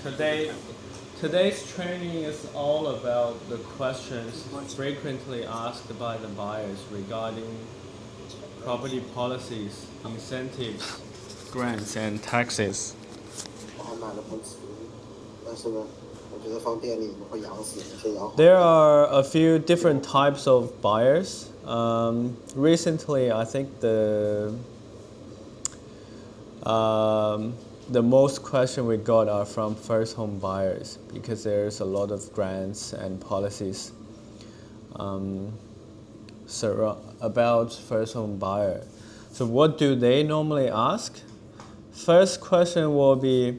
Today, today's training is all about the questions frequently asked by the buyers regarding property policies, incentives, grants, and taxes. 我还买了盆瓷，但是呢，我觉得放店里会养死那些养好。There are a few different types of buyers. Recently, I think the most question we got are from first home buyers because there's a lot of grants and policies about first home buyer. So what do they normally ask? First question will be,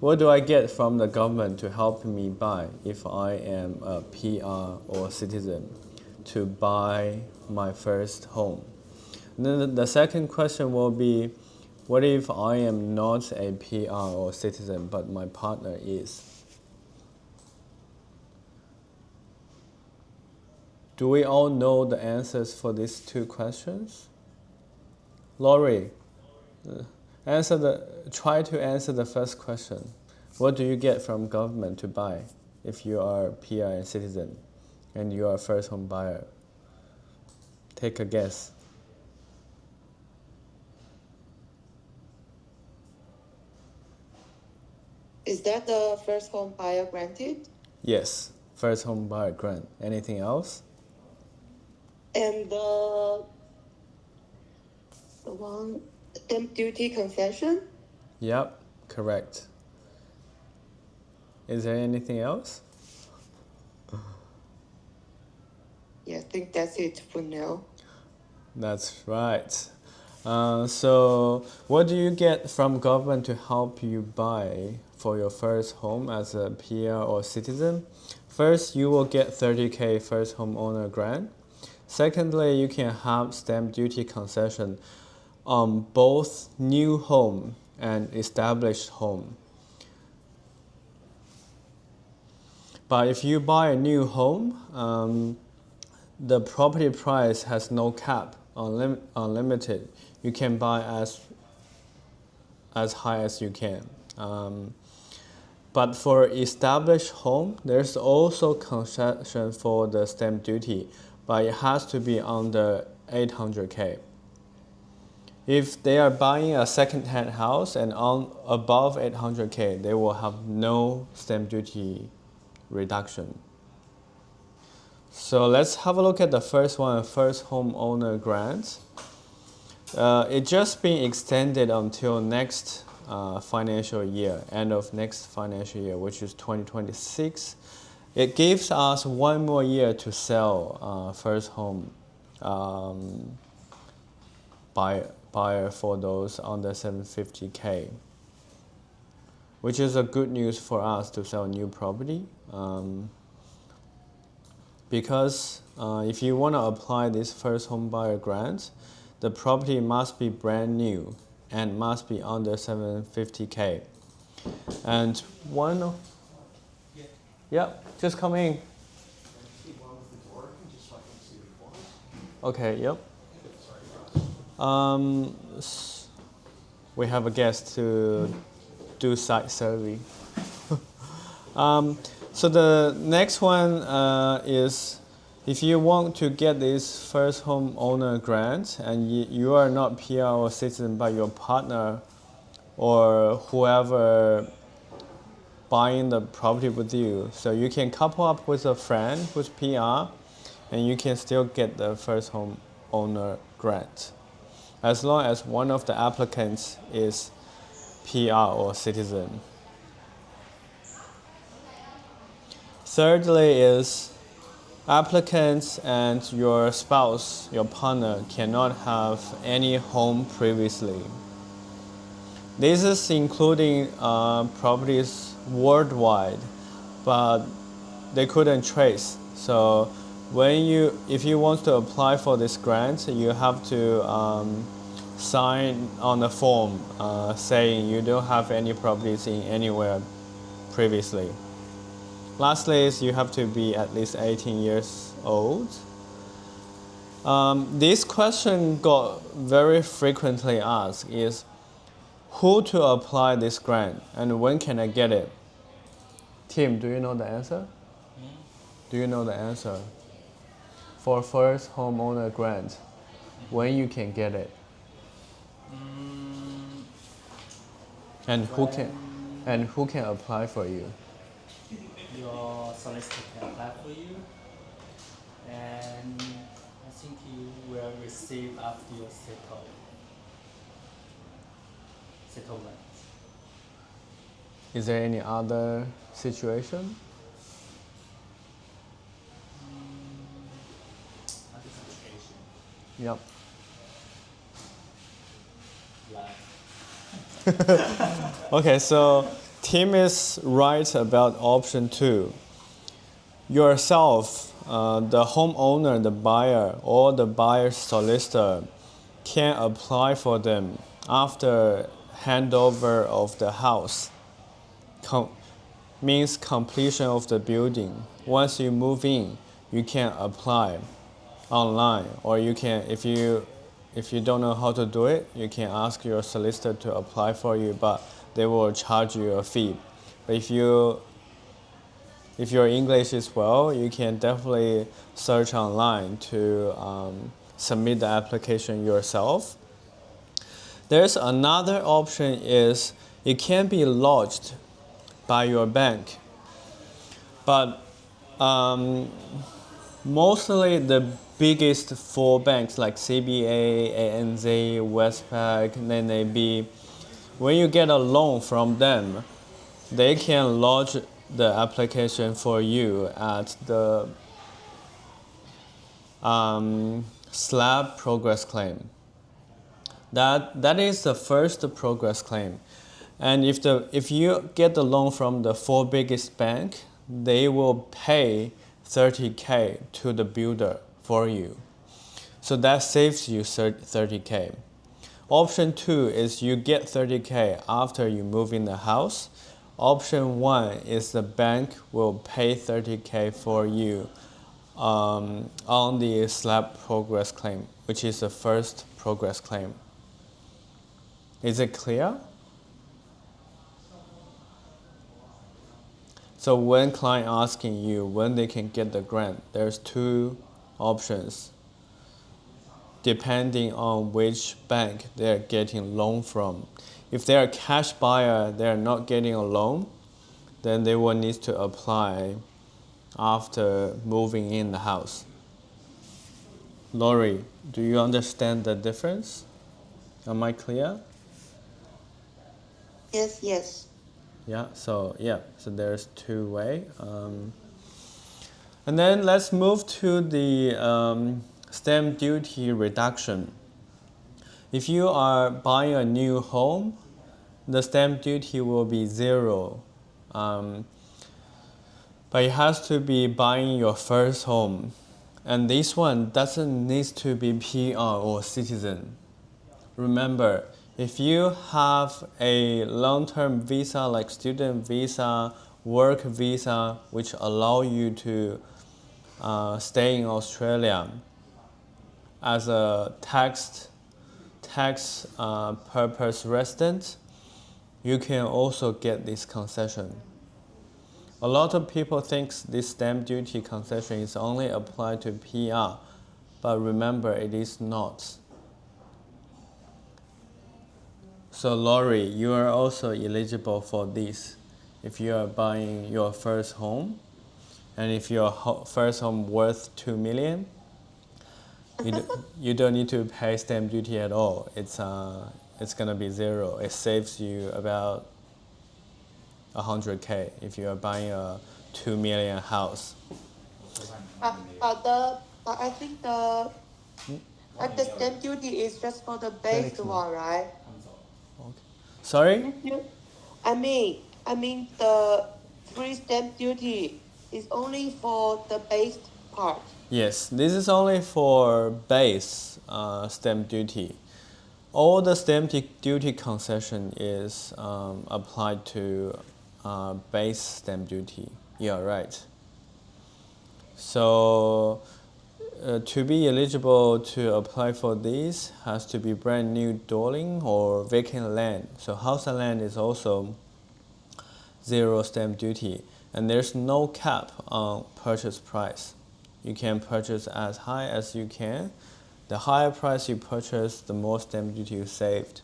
what do I get from the government to help me buy if I am a PR or citizen to buy my first home? And then the second question will be, what if I am not a PR or citizen but my partner is? Do we all know the answers for these two questions? Laurie, try to answer the first question. What do you get from government to buy if you are a PR and citizen and you are a first home buyer? Take a guess. Is that the first home buyer granted? Yes, first home buyer grant. Anything else? And the one stamp duty concession? Yep, correct. Is there anything else? Yeah, I think that's it for now. That's right. So what do you get from government to help you buy for your first home as a PR or citizen? First, you will get 30K first homeowner grant. Secondly, you can have stamp duty concession on both new home and established home. But if you buy a new home, the property price has no cap, unlimited. You can buy as high as you can. But for established home, there's also concession for the stamp duty, but it has to be under 800K. If they are buying a second-hand house and above 800K, they will have no stamp duty reduction. So let's have a look at the first one, first homeowner grant. It's just being extended until next financial year, end of next financial year, which is 2026. It gives us 1 more year to sell first home buyer for those under 750K, which is a good news for us to sell new property. Because if you want to apply this first home buyer grant, the property must be brand new and must be under 750K. And one, yeah, just come in. Okay, yep. We have a guest to do site survey. So the next one is, if you want to get this first home owner grant and you are not PR or citizen but your partner or whoever buying the property with you, so you can couple up with a friend who's PR and you can still get the first home owner grant as long as one of the applicants is PR or citizen. Thirdly is, applicants and your spouse, your partner, cannot have any home previously. This is including properties worldwide, but they couldn't trace. So if you want to apply for this grant, you have to sign on a form saying you don't have any properties in anywhere previously. Lastly is you have to be at least 18 years old. This question got very frequently asked is, who to apply this grant and when can I get it? Tim, do you know the answer? Do you know the answer? For first homeowner grant, when you can get it? And who can apply for you? Your solicitor can apply for you, and I think you will receive after your settlement. Is there any other situation? Other situation, Yep. like Okay, so Tim is right about option 2. Yourself, the homeowner, the buyer, or the buyer's solicitor can apply for them after handover of the house. Means completion of the building. Once you move in, you can apply online, or you can, if you don't know how to do it, you can ask your solicitor to apply for you, but they will charge you a fee. But if your English is well, you can definitely search online to submit the application yourself. There's another option is it can be lodged by your bank, but mostly the biggest 4 banks like CBA, ANZ, Westpac, NAB, when you get a loan from them, they can lodge the application for you at the slab progress claim. That is the first progress claim. And if you get the loan from the 4 biggest bank, they will pay 30K to the builder for you. So that saves you 30K. Option 2 is you get 30K after you move in the house. Option 1 is the bank will pay 30K for you on the slab progress claim, which is the first progress claim. Is it clear? So when client asking you when they can get the grant, there's 2 options depending on which bank they're getting loan from. If they're a cash buyer, they're not getting a loan, then they will need to apply after moving in the house. Lori, do you understand the difference? Am I clear? Yes. Yeah, so there's 2 ways. And then let's move to the stamp duty reduction. If you are buying a new home, the stamp duty will be 0. But it has to be buying your first home. And this one doesn't need to be PR or citizen. Remember, if you have a long-term visa like student visa, work visa, which allow you to stay in Australia as a tax purpose resident, you can also get this concession. A lot of people think this stamp duty concession is only applied to PR, but remember it is not. So Lori, you are also eligible for this if you are buying your first home, and if your first home worth 2 million, you don't need to pay stamp duty at all. It's gonna be 0. It saves you about 100K if you are buying a 2 million house. But I think the stamp duty is just for the base one, right? Okay. Sorry? I mean the free stamp duty is only for the base part. Yes, this is only for base stamp duty. All the stamp duty concession is applied to base stamp duty. You're right. So to be eligible to apply for these has to be brand new dwelling or vacant land. So house and land is also zero stamp duty, and there's no cap on purchase price. You can purchase as high as you can. The higher price you purchase, the more stamp duty you saved.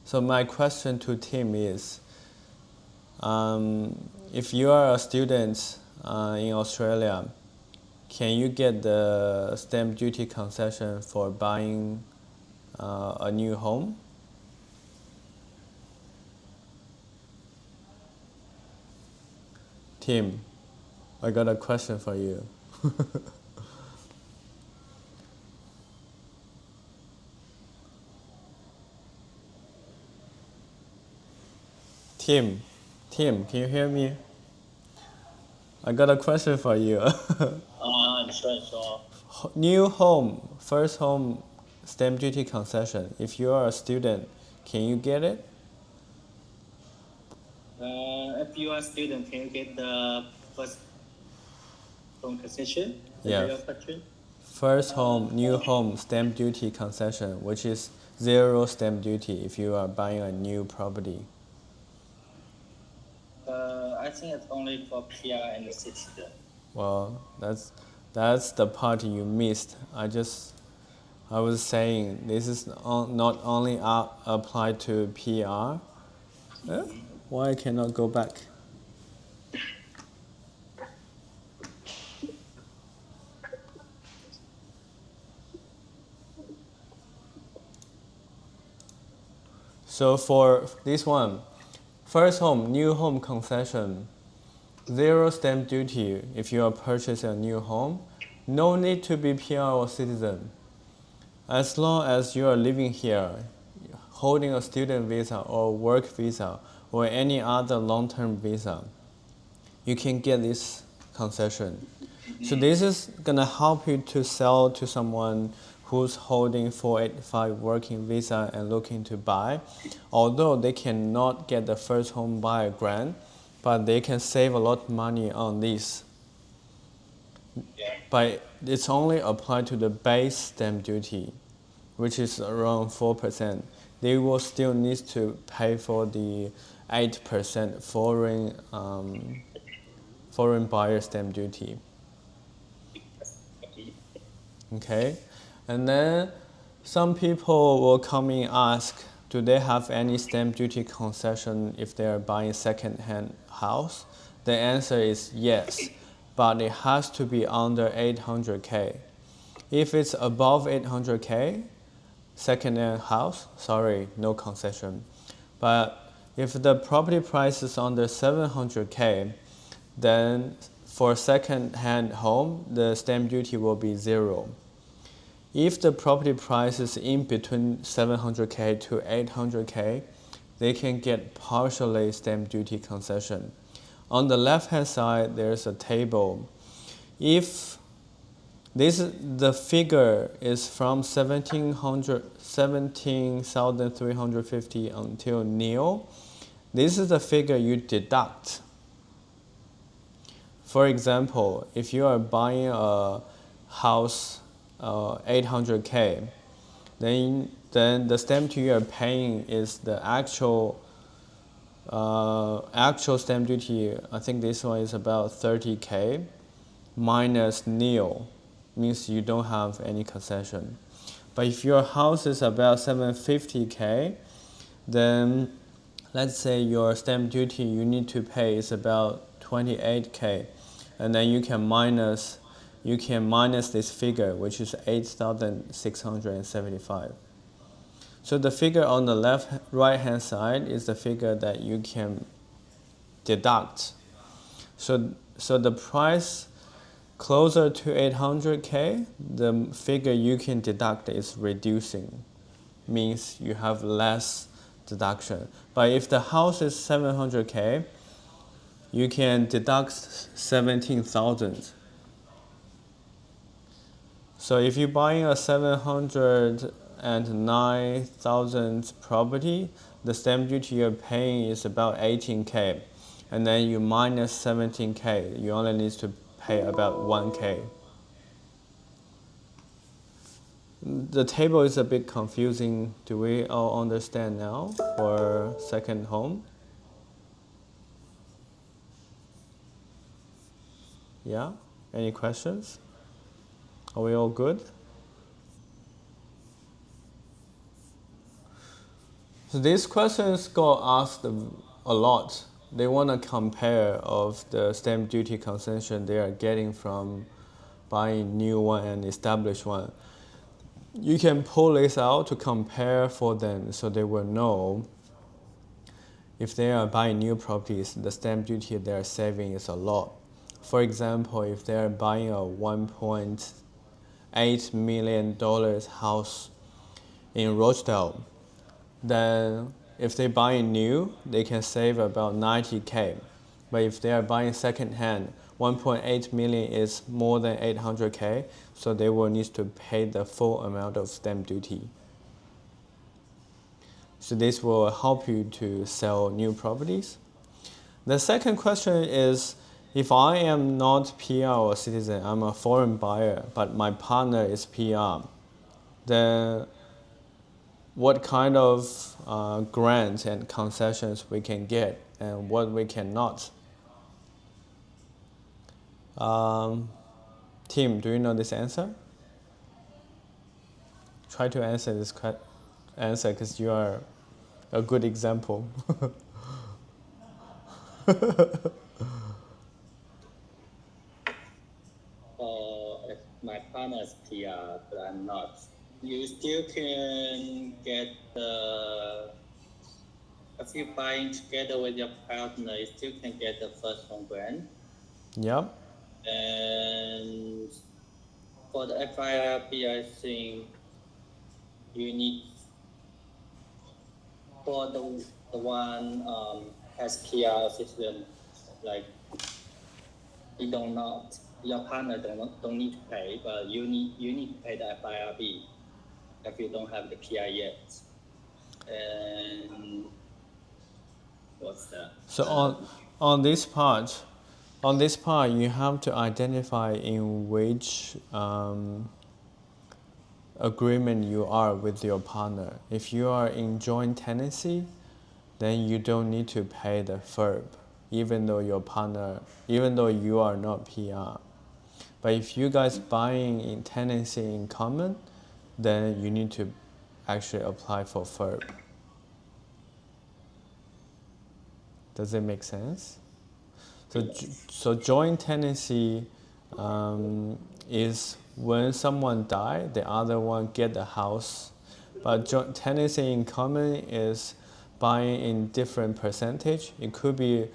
So my question to Tim is, if you are a student in Australia, can you get the stamp duty concession for buying a new home? Tim, I got a question for you. Tim, can you hear me? I got a question for you. Sure. New home, first home stamp duty concession. If you are a student, can you get it? If you are a student, can you get the first home concession? Yeah. Your question? First home, new home stamp duty concession, which is zero stamp duty if you are buying a new property. I think it's only for PR and the citizen. Well, that's the part you missed. I was saying this is not only applied to PR. Why I cannot go back? So for this one, first home, new home concession, zero stamp duty if you are purchasing a new home. No need to be PR or citizen. As long as you are living here, holding a student visa or work visa or any other long-term visa, you can get this concession. So this is gonna help you to sell to someone who's holding 485 working visa and looking to buy. Although they cannot get the first home buyer grant, but they can save a lot of money on this. Yeah. But it's only applied to the base stamp duty, which is around 4%. They will still need to pay for the 8% foreign buyer stamp duty. Okay, and then some people will come in and ask, do they have any stamp duty concession if they are buying second-hand house? The answer is yes, but it has to be under 800K. If it's above 800K, second-hand house, sorry, no concession. But if the property price is under 700K, then for second-hand home, the stamp duty will be zero. If the property price is in between 700K to 800K, they can get partially stamp duty concession. On the left-hand side, there's a table. If the figure is from 17,350 until nil, this is the figure you deduct. For example, if you are buying a house 800K, then the stamp duty you are paying is the actual stamp duty. I think this one is about 30K minus nil, means you don't have any concession. But if your house is about 750K, then let's say your stamp duty you need to pay is about 28K, and then you can minus this figure, which is 8,675. So the figure on the right hand side is the figure that you can deduct. So the price closer to 800K, the figure you can deduct is reducing, means you have less deduction. But if the house is 700K, you can deduct 17,000. So if you're buying a 709,000 property, the stamp duty you're paying is about 18K, and then you minus 17K, you only need to pay about 1K. The table is a bit confusing. Do we all understand now for second home? Yeah? Any questions? Are we all good? So these questions got asked a lot. They want to compare of the stamp duty concession they are getting from buying new one and established one. You can pull this out to compare for them so they will know if they are buying new properties, the stamp duty they are saving is a lot. For example, if they are buying a $1.8 million house in Rochdale, then if they buy new, they can save about 90K. But if they are buying second hand, 1.8 million is more than 800K, so they will need to pay the full amount of stamp duty. So this will help you to sell new properties. The second question is, if I am not PR or citizen, I'm a foreign buyer, but my partner is PR, then what kind of grants and concessions we can get and what we cannot? Tim, do you know this answer? Try to answer this answer because you are a good example. If my partner's PR, but I'm not, you still can get if you're buying together with your partner, you still can get the first home grant. Yep. And for the FIRB, I think you need for the one has PR citizen, like you don't not your partner don't need to pay, but you need to pay the FIRB if you don't have the PR yet. And what's that? So on this part, you have to identify in which agreement you are with your partner. If you are in joint tenancy, then you don't need to pay the FIRB, even though you are not PR. But if you guys buying in tenancy in common, then you need to actually apply for FIRB. Does it make sense? So joint tenancy is when someone die, the other one get the house. But joint tenancy in common is buying in different percentage. It could be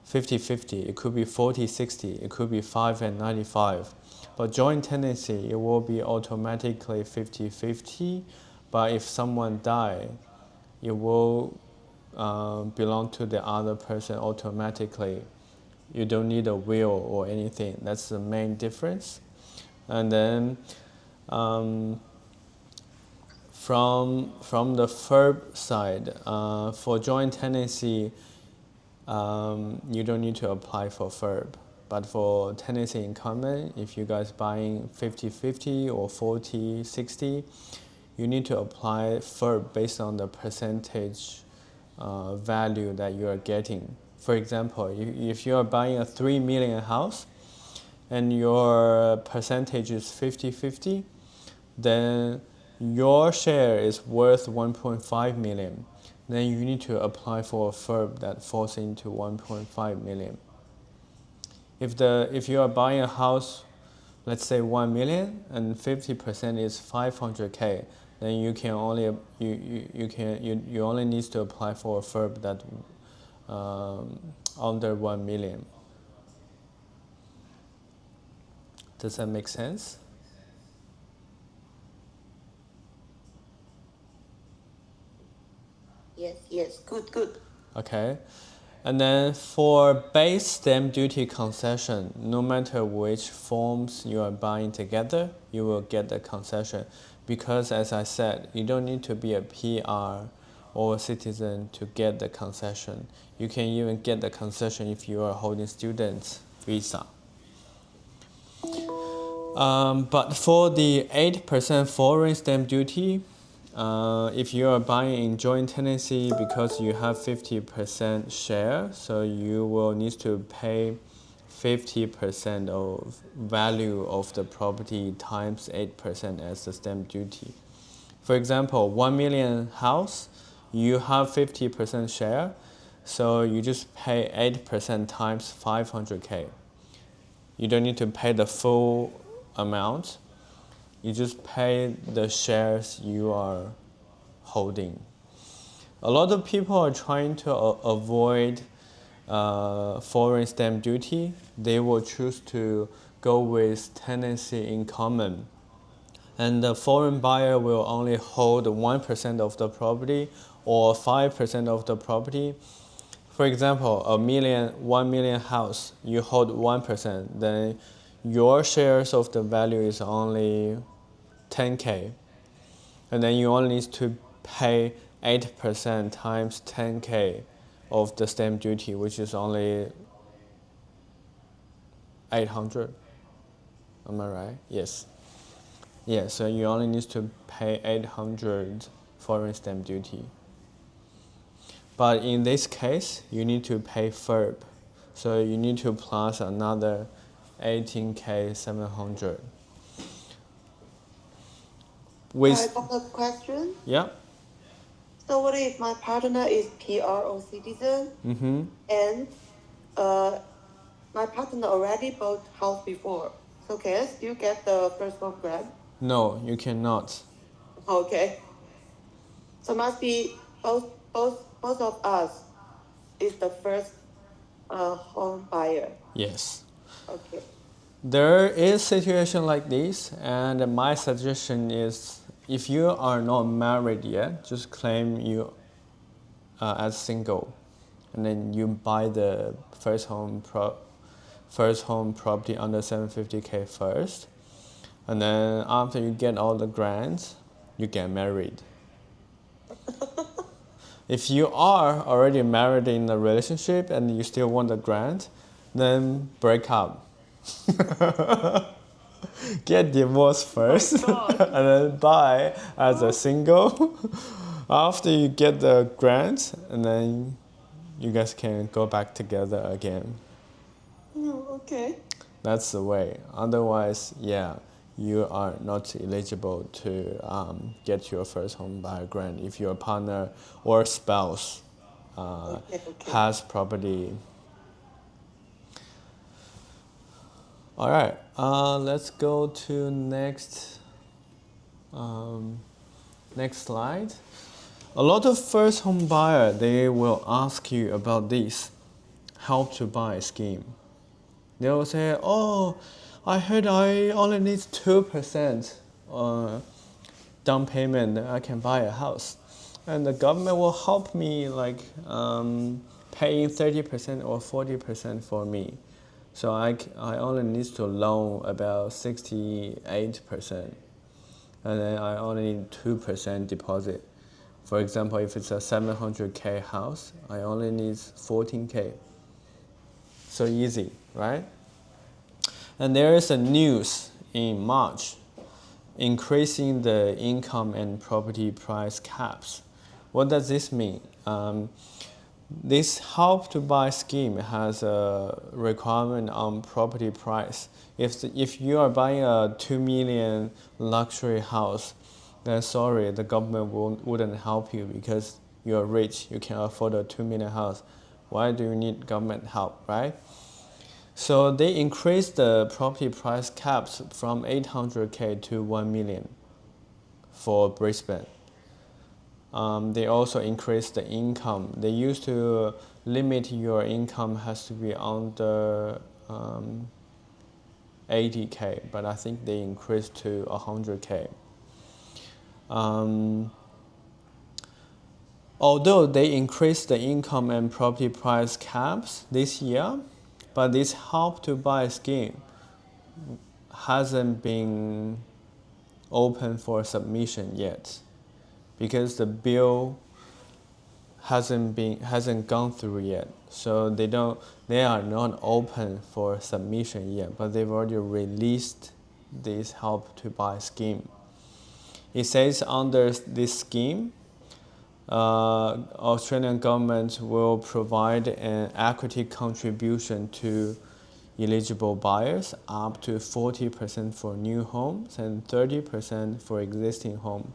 50-50, it could be 40-60, it could be 5 and 95. But joint tenancy, it will be automatically 50-50. But if someone die, it will belong to the other person automatically. You don't need a will or anything. That's the main difference. And then from the FIRB side, for joint tenancy, you don't need to apply for FIRB. But for tenancy in common, if you guys buying 50-50 or 40-60, you need to apply FIRB based on the percentage value that you are getting. For example, if you are buying a 3 million house and your percentage is 50-50, then your share is worth 1.5 million. Then you need to apply for a FIRB that falls into 1.5 million. If you are buying a house, let's say 1 million and 50% is 500K, then you can only you only need to apply for a FIRB that under 1 million. Does that make sense? Yes, good. Okay. And then for base stamp duty concession, no matter which forms you are buying together, you will get the concession. Because as I said, you don't need to be a PR or a citizen to get the concession. You can even get the concession if you are holding student visa. But for the 8% foreign stamp duty, if you are buying in joint tenancy because you have 50% share, so you will need to pay 50% of value of the property times 8% as the stamp duty. For example, 1 million house, you have 50% share, so you just pay 8% times 500K. You don't need to pay the full amount. You just pay the shares you are holding. A lot of people are trying to avoid foreign stamp duty. They will choose to go with tenancy in common. And the foreign buyer will only hold 1% of the property or 5% of the property. For example, 1 million house, you hold 1%, then your shares of the value is only 10K. And then you only need to pay 8% times 10K of the stamp duty, which is only 800. Am I right? Yes. Yeah, so you only need to pay 800 foreign stamp duty. But in this case, you need to pay FERB. So you need to plus another 18K 700. I got a question. Yeah. So what if my partner is PR or citizen, and my partner already bought house before? So can I still get the first home grant? No, you cannot. Okay. So must be both of us is the first home buyer. Yes. Okay. There is situation like this, and my suggestion is if you are not married yet, just claim you as single, and then you buy the first home property under 750K first, and then after you get all the grants, you get married. If you are already married in a relationship and you still want the grant, then break up. Get divorced first and then buy as a single. After you get the grant, and then you guys can go back together again. Okay. That's the way. Otherwise, yeah, you are not eligible to get your first home buyer grant if your partner or spouse has property. All right, let's go to next slide. A lot of first home buyer, they will ask you about this help to buy scheme. They will say, oh, I heard I only need 2% down payment, then I can buy a house. And the government will help me like paying 30% or 40% for me. So I only need to loan about 68%. And then I only need 2% deposit. For example, if it's a 700K house, I only need 14K. So easy, right? And there is a news in March increasing the income and property price caps. What does this mean? This help to buy scheme has a requirement on property price. If you are buying a 2 million luxury house, then sorry, the government wouldn't help you because you're rich, you can afford a 2 million house. Why do you need government help, right? So they increased the property price caps from 800K to 1 million for Brisbane. They also increased the income. They used to limit your income has to be under 80K, but I think they increased to 100K. Although they increased the income and property price caps this year, but this help to buy scheme hasn't been open for submission yet, because the bill hasn't gone through yet. So they are not open for submission yet, but they've already released this help to buy scheme. It says under this scheme, Australian government will provide an equity contribution to eligible buyers up to 40% for new homes and 30% for existing home.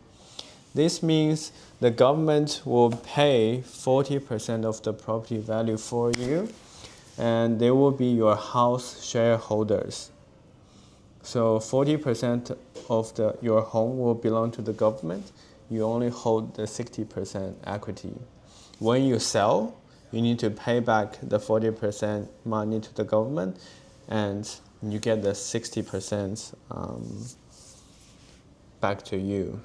This means the government will pay 40% of the property value for you, and they will be your house shareholders. So 40% of your home will belong to the government. You only hold the 60% equity. When you sell, you need to pay back the 40% money to the government, and you get the 60% back to you.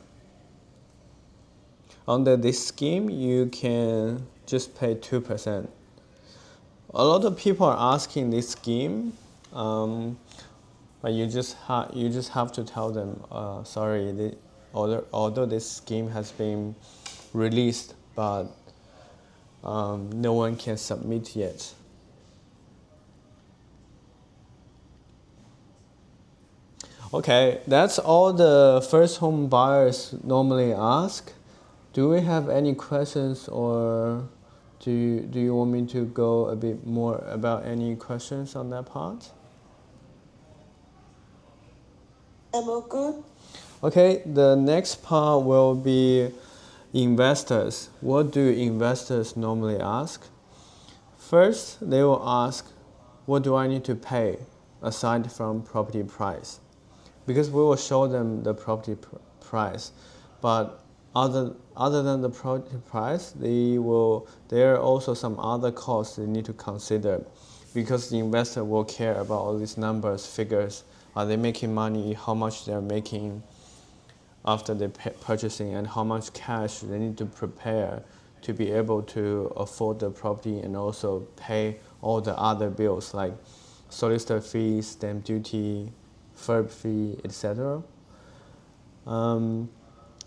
Under this scheme, you can just pay 2%. A lot of people are asking this scheme, but you just have to tell them, sorry, although this scheme has been released, but no one can submit yet. Okay, that's all the first home buyers normally ask. Do we have any questions, or do you want me to go a bit more about any questions on that part? I'm all good. Okay, the next part will be investors. What do investors normally ask? First, they will ask, what do I need to pay aside from property price? Because we will show them the property price, but other than the property price, there are also some other costs they need to consider, because the investor will care about all these numbers, figures. Are they making money? How much they're making after they purchasing, and how much cash they need to prepare to be able to afford the property and also pay all the other bills like solicitor fees, stamp duty, FIRB fee, etc.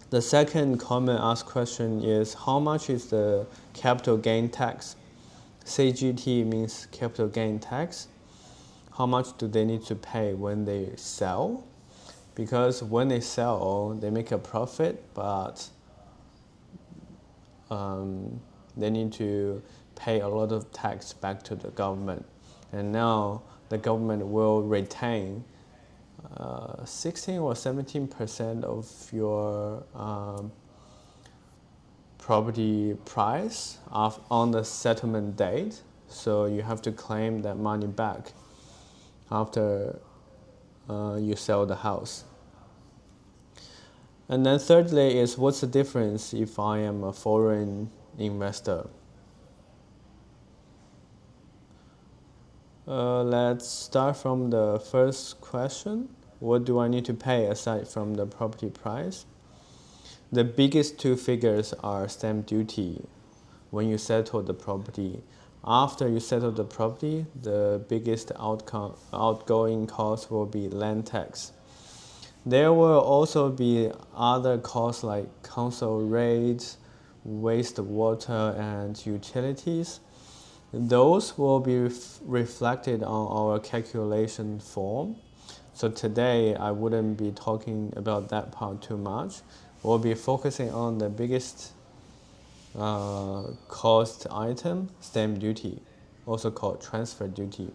The second common asked question is, how much is the capital gain tax? CGT means capital gain tax. How much do they need to pay when they sell? Because when they sell, they make a profit, but they need to pay a lot of tax back to the government. And now the government will retain 16 or 17% of your property price on the settlement date. So you have to claim that money back after you sell the house. And then thirdly is, what's the difference if I am a foreign investor? Let's start from the first question. What do I need to pay aside from the property price? The biggest two figures are stamp duty when you settle the property. After you settle the property, the biggest outgoing cost will be land tax. There will also be other costs like council rates, wastewater, and utilities. Those will be reflected on our calculation form. So today, I wouldn't be talking about that part too much. We'll be focusing on the biggest cost item, stamp duty, also called transfer duty.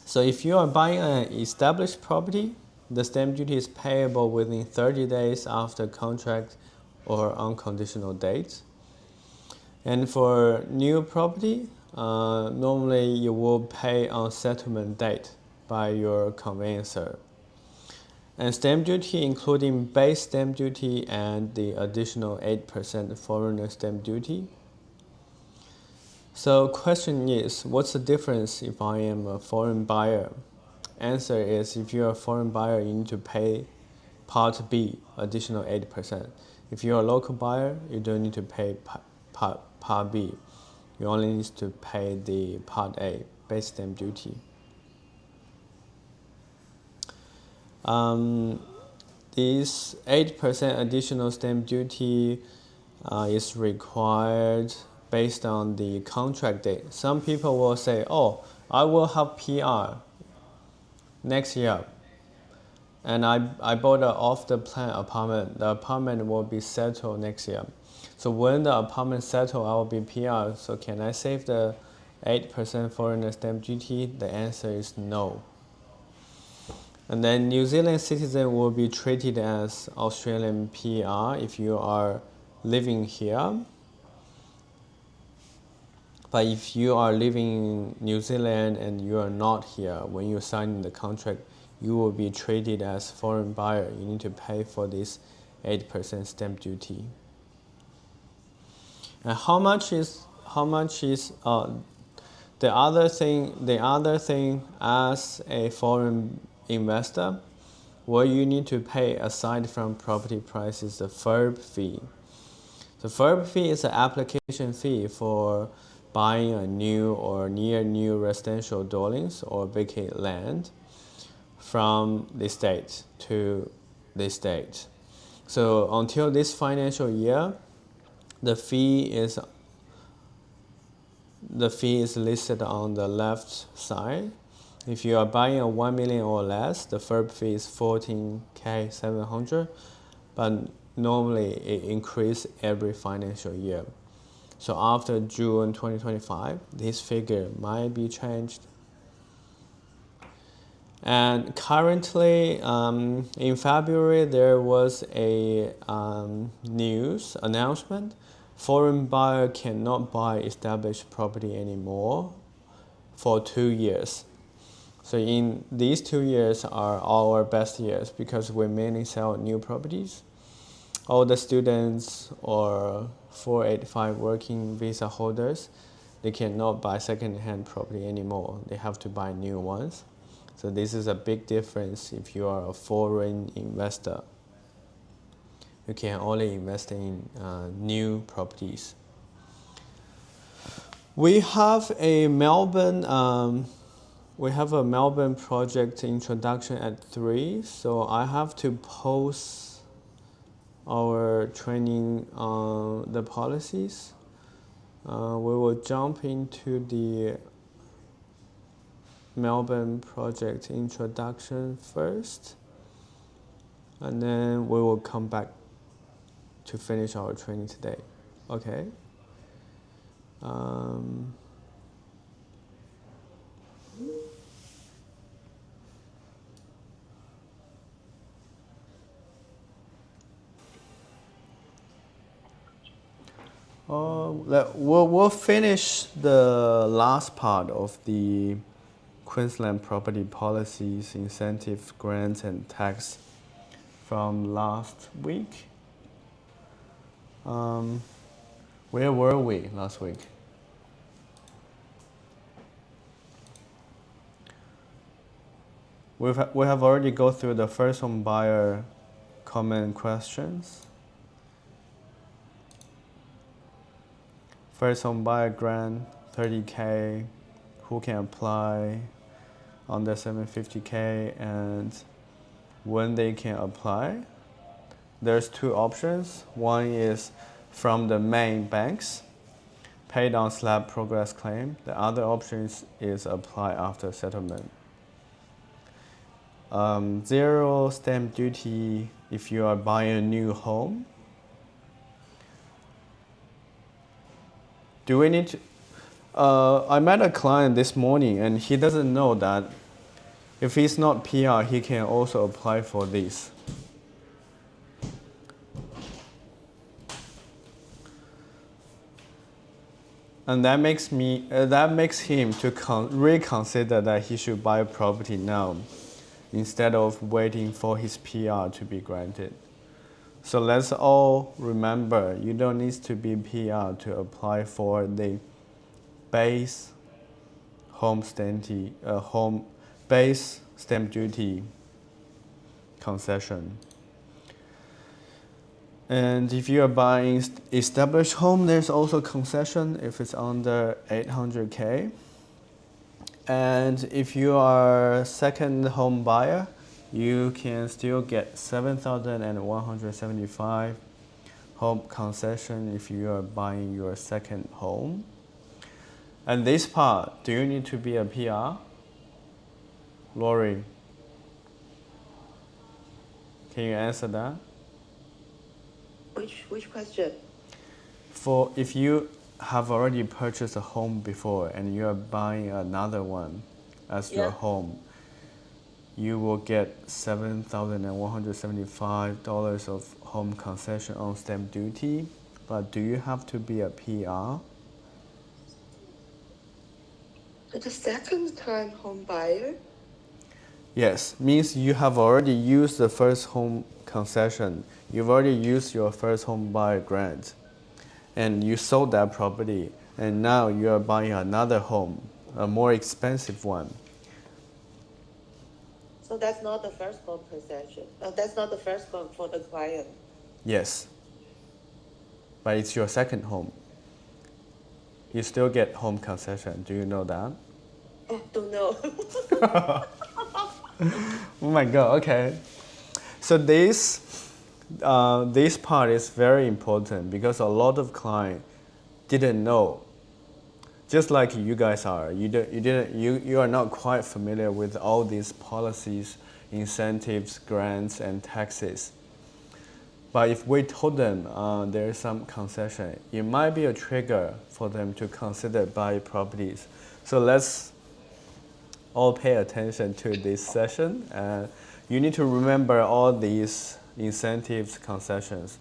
So if you are buying an established property, the stamp duty is payable within 30 days after contract or unconditional date. And for new property, normally you will pay on settlement date by your conveyancer. And stamp duty, including base stamp duty and the additional 8% foreigner stamp duty. So question is, what's the difference if I am a foreign buyer? Answer is, if you're a foreign buyer, you need to pay Part B, additional 8%. If you're a local buyer, you don't need to pay Part B. You only need to pay the Part A, base stamp duty. This 8% additional stamp duty is required based on the contract date. Some people will say, oh, I will have PR next year, and I bought an off-the-plan apartment. The apartment will be settled next year. So when the apartment settled, I will be PR. So can I save the 8% foreigner stamp duty? The answer is no. And then New Zealand citizen will be treated as Australian PR if you are living here. But if you are living in New Zealand and you are not here, when you sign the contract, you will be treated as foreign buyer. You need to pay for this 8% stamp duty. And how much is the other thing as a foreign investor? What you need to pay aside from property price is the FIRB fee. The FIRB fee is an application fee for buying a new or near new residential dwellings or vacant land from the state to the state. So until this financial year, the fee is listed on the left side. If you are buying a 1 million or less, the FIRB fee is 14,700, but normally it increases every financial year. So after June 2025, this figure might be changed. And currently, in February, there was a news announcement. Foreign buyer cannot buy established property anymore for 2 years. So in these 2 years are our best years because we mainly sell new properties. All the students or 485 working visa holders, they cannot buy second-hand property anymore. They have to buy new ones. So this is a big difference if you are a foreign investor. You can only invest in new properties. We have a Melbourne project introduction at 3, so I have to post our training on the policies. We will jump into the Melbourne project introduction first, and then we will come back to finish our training today. Okay? We'll finish the last part of the Queensland property policies, incentives, grants, and tax from last week. Where were we last week? We have already go through the first home buyer common questions. First home buyer grant, 30K, who can apply, under 750K, and when they can apply. There's 2 options. One is from the main banks, paid on slab progress claim. The other option is apply after settlement. 0 stamp duty if you are buying a new home. Do we need to? I met a client this morning and he doesn't know that if he's not PR, he can also apply for this. And that makes him to reconsider that he should buy a property now instead of waiting for his PR to be granted. So let's all remember, you don't need to be PR to apply for the base base stamp duty concession. And if you are buying established home, there's also concession if it's under 800K. And if you are second home buyer, you can still get 7,175 home concession if you are buying your second home. And this part, do you need to be a PR? Lori? Can you answer that? Which question? For if you have already purchased a home before and you are buying another one as your Yeah. home, you will get $7,175 of home concession on stamp duty. But do you have to be a PR? The second time home buyer? Yes, means you have already used the first home concession. You've already used your first home buyer grant. And you sold that property. And now you are buying another home, a more expensive one. So that's not the first home concession. That's not the first one for the client. Yes. But it's your second home. You still get home concession. Do you know that? Oh, don't know. Oh my God, okay. So this part is very important because a lot of clients didn't know. Just like you guys are, you are not quite familiar with all these policies, incentives, grants, and taxes. But if we told them there is some concession, it might be a trigger for them to consider buy properties. So let's all pay attention to this session. You need to remember all these incentives, concessions,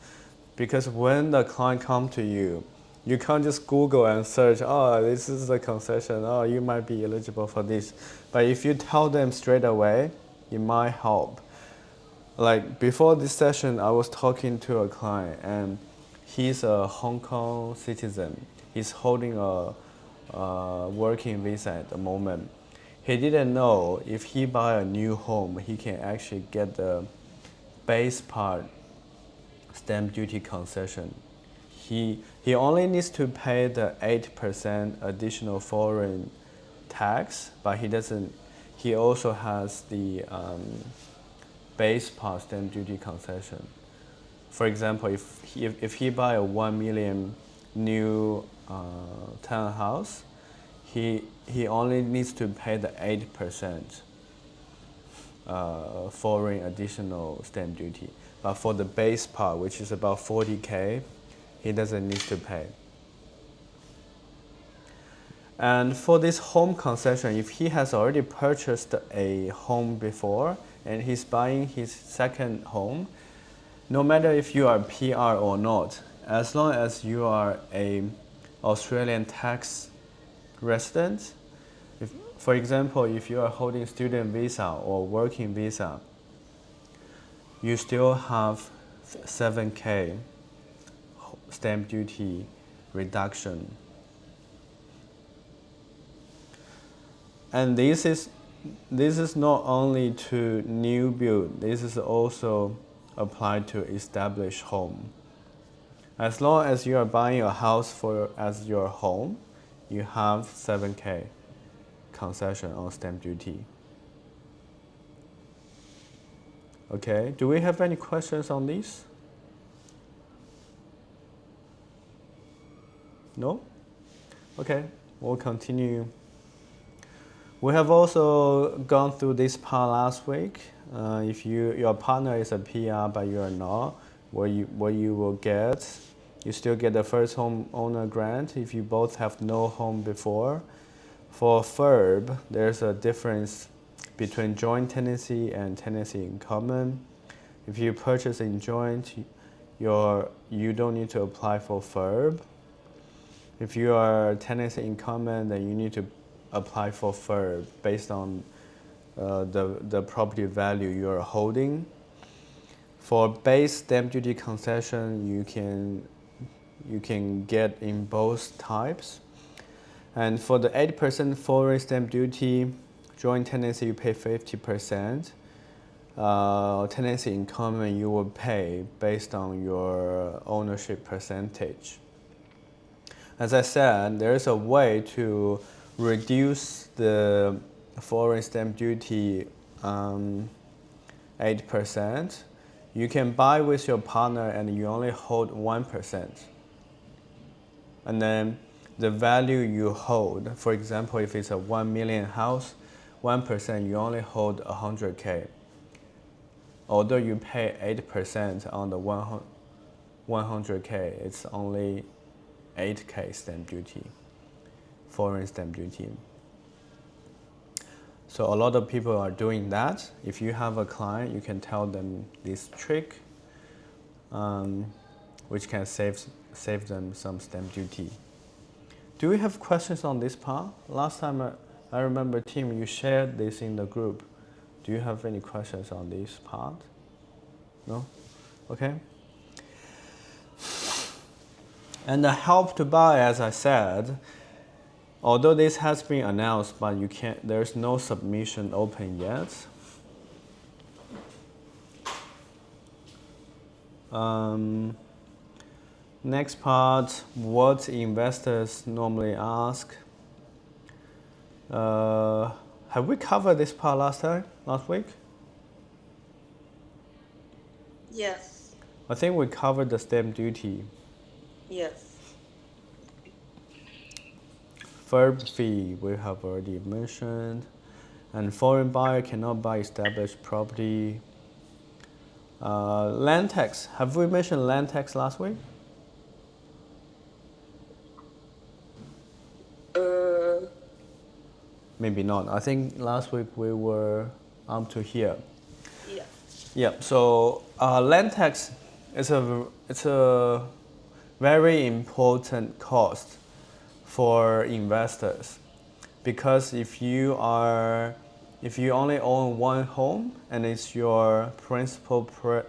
because when the client come to you, you can't just Google and search, oh, this is the concession, oh, you might be eligible for this. But if you tell them straight away, it might help. Like before this session, I was talking to a client and he's a Hong Kong citizen. He's holding a working visa at the moment. He didn't know if he buy a new home, he can actually get the base part stamp duty concession. He only needs to pay the 8% additional foreign tax, but he also has the base part stamp duty concession. For example, if he buy a 1 million new townhouse, he only needs to pay the 8% foreign additional stamp duty. But for the base part, which is about 40K, he doesn't need to pay. And for this home concession, if he has already purchased a home before and he's buying his second home, no matter if you are PR or not, as long as you are a Australian tax resident, for example, if you are holding student visa or working visa, you still have 7K stamp duty reduction. And this is not only to new build, this is also applied to established home. As long as you are buying a house as your home, you have 7K concession on stamp duty. Okay, do we have any questions on this? No? Okay, we'll continue. We have also gone through this part last week. If your partner is a PR but you are not, what you will get, you still get the first home owner grant if you both have no home before. For FIRB, there's a difference between joint tenancy and tenancy in common. If you purchase in joint, you don't need to apply for FIRB. If you are tenancy in common, then you need to apply for FIRB based on the property value you are holding. For base stamp duty concession, you can get in both types. And for the 8% foreign stamp duty, joint tenancy you pay 50%. Tenancy in common you will pay based on your ownership percentage. As I said, there is a way to reduce the foreign stamp duty 8%. You can buy with your partner and you only hold 1%. And then the value you hold, for example, if it's a 1 million house, 1% you only hold 100K. although you pay 8% on the 100K, it's only 8K stamp duty, foreign stamp duty. So a lot of people are doing that. If you have a client, you can tell them this trick, which can save them some stamp duty. Do we have questions on this part? Last time I remember, Tim, you shared this in the group. Do you have any questions on this part? No? Okay. And the help to buy, as I said, although this has been announced, but there's no submission open yet. Next part, what investors normally ask. Have we covered this part last week? Yes. I think we covered the stamp duty. Yes. Verb fee, we have already mentioned. And foreign buyer cannot buy established property. Land tax, have we mentioned land tax last week? Maybe not. I think last week we were up to here. Yeah. Yeah. So land tax is a very important cost for investors, because if you only own one home and it's your principal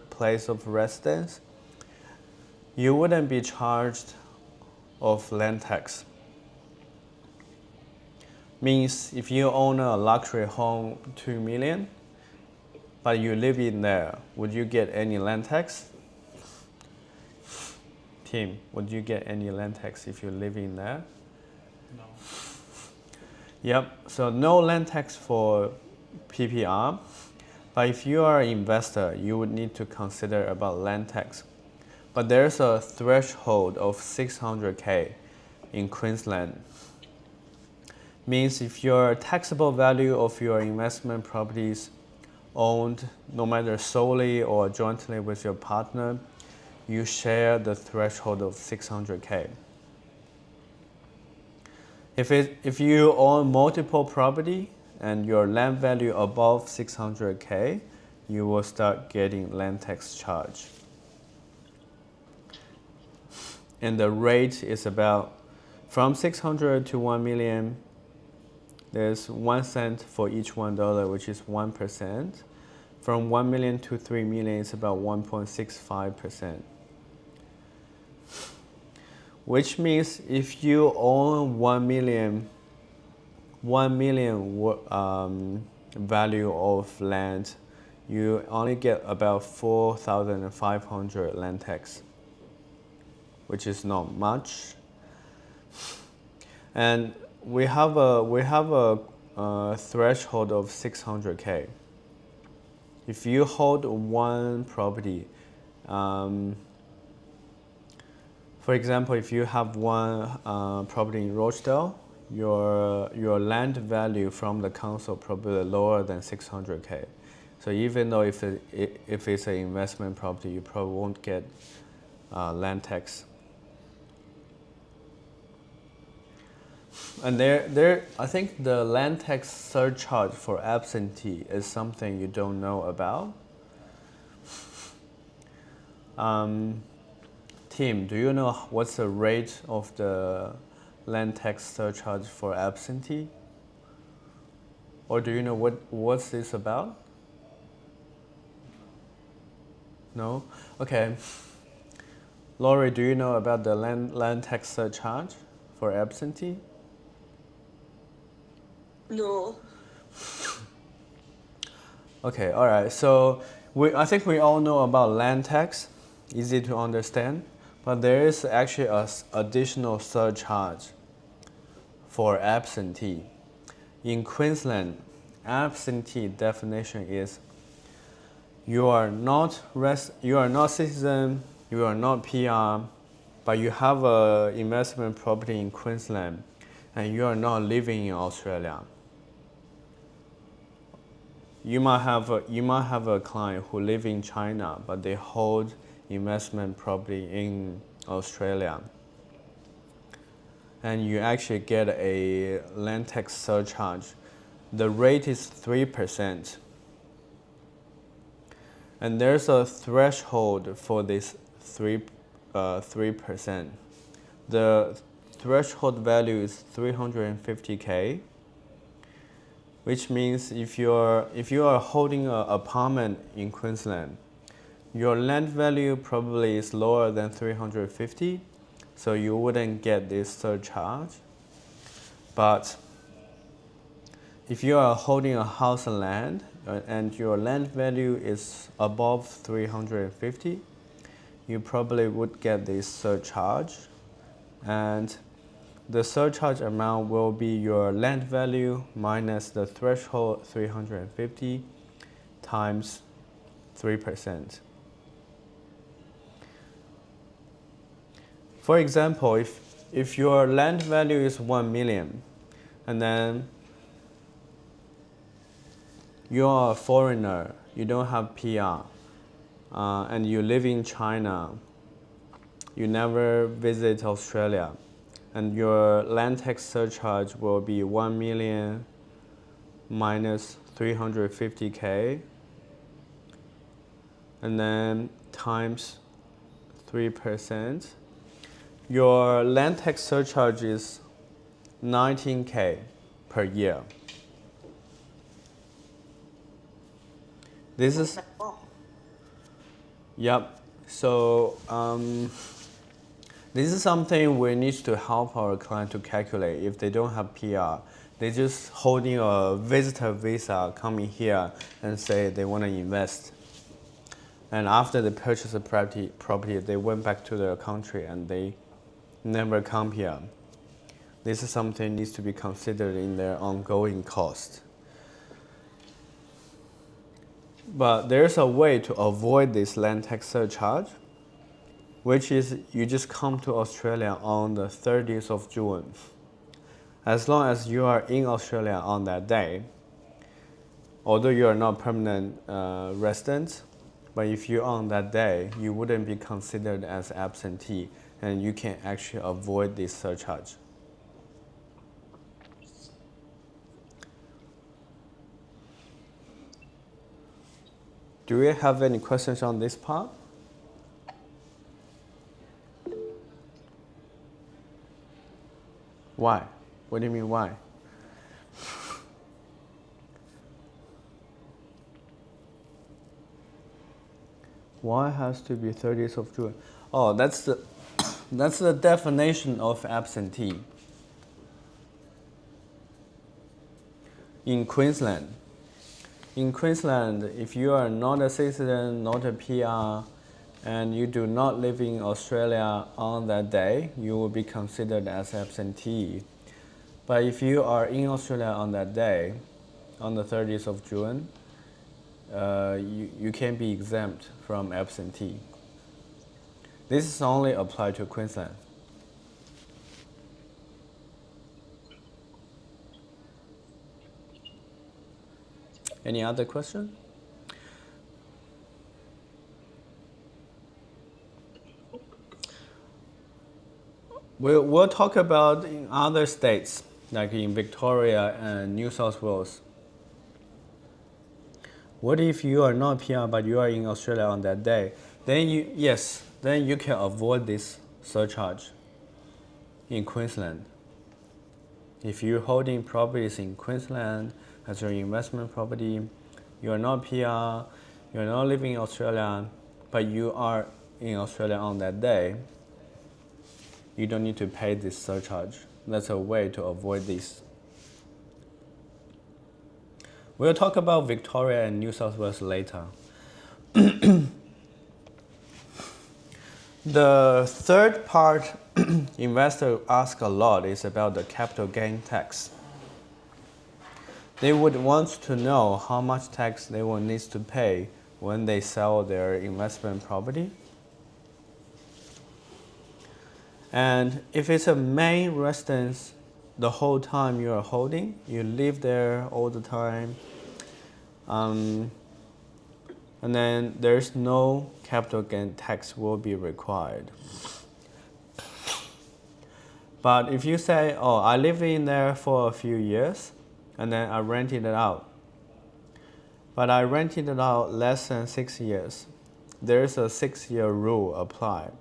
place of residence, you wouldn't be charged of land tax. Means if you own a luxury home, 2 million, but you live in there, would you get any land tax? Tim, would you get any land tax if you live in there? No. Yep, so no land tax for PPR, but if you are an investor, you would need to consider about land tax. But there's a threshold of 600K in Queensland. Means if your taxable value of your investment properties owned, no matter solely or jointly with your partner, you share the threshold of 600K. If you own multiple property and your land value above 600K, you will start getting land tax charge. And the rate is about from 600 to 1 million. There's 1 cent for each $1, which is 1%. From 1 million to 3 million, it's about 1.65%. Which means if you own 1 million value of land, you only get about 4,500 land tax, which is not much. And we have a threshold of 600K. If you hold one property, for example, if you have one property in Rochdale, your land value from the council probably lower than 600K. So even though if it's an investment property, you probably won't get land tax. And I think the land tax surcharge for absentee is something you don't know about. Tim, do you know what's the rate of the land tax surcharge for absentee? Or do you know what's this about? No? Okay. Laurie, do you know about the land tax surcharge for absentee? No. Okay, all right. So I think we all know about land tax, easy to understand, but there is actually an additional surcharge for absentee. In Queensland, absentee definition is you are not citizen, you are not PR, but you have an investment property in Queensland, and you are not living in Australia. you might have a client who live in China, but they hold investment property in Australia, and you actually get a land tax surcharge. The rate is 3%, and there's a threshold for this 3%. The threshold value is 350K, which means if you are holding an apartment in Queensland, your land value probably is lower than 350, so you wouldn't get this surcharge. But if you are holding a house and land and your land value is above 350, you probably would get this surcharge, and the surcharge amount will be your land value minus the threshold 350 times 3%. For example, if your land value is 1 million, and then you are a foreigner, you don't have PR, and you live in China, you never visit Australia, and your land tax surcharge will be 1 million minus 350K, and then times 3%. Your land tax surcharge is 19K per year. This is, yep. So this is something we need to help our client to calculate. If they don't have PR, they just holding a visitor visa, coming here and say they want to invest. And after they purchase a property, they went back to their country and they never come here. This is something needs to be considered in their ongoing cost. But there's a way to avoid this land tax surcharge, which is you just come to Australia on the 30th of June. As long as you are in Australia on that day, although you are not permanent resident, but if you're on that day, you wouldn't be considered as absentee, and you can actually avoid this surcharge. Do we have any questions on this part? Why? What do you mean why? Why has to be 30th of June? Oh, that's the definition of absentee. In Queensland, if you are not a citizen, not a PR, and you do not live in Australia on that day, you will be considered as absentee. But if you are in Australia on that day, on the 30th of June, you can be exempt from absentee. This is only applied to Queensland. Any other question? We'll talk about in other states, like in Victoria and New South Wales. What if you are not PR but you are in Australia on that day? Then you can avoid this surcharge in Queensland. If you're holding properties in Queensland as your investment property, you are not PR, you're not living in Australia, but you are in Australia on that day, you don't need to pay this surcharge. That's a way to avoid this. We'll talk about Victoria and New South Wales later. The third part investors ask a lot is about the capital gain tax. They would want to know how much tax they will need to pay when they sell their investment property. And if it's a main residence, the whole time you are holding, you live there all the time, And then there's no capital gain tax will be required. But if you say, oh, I live in there for a few years, and then I rented it out, but I rented it out less than 6 years, there's a 6-year rule applied.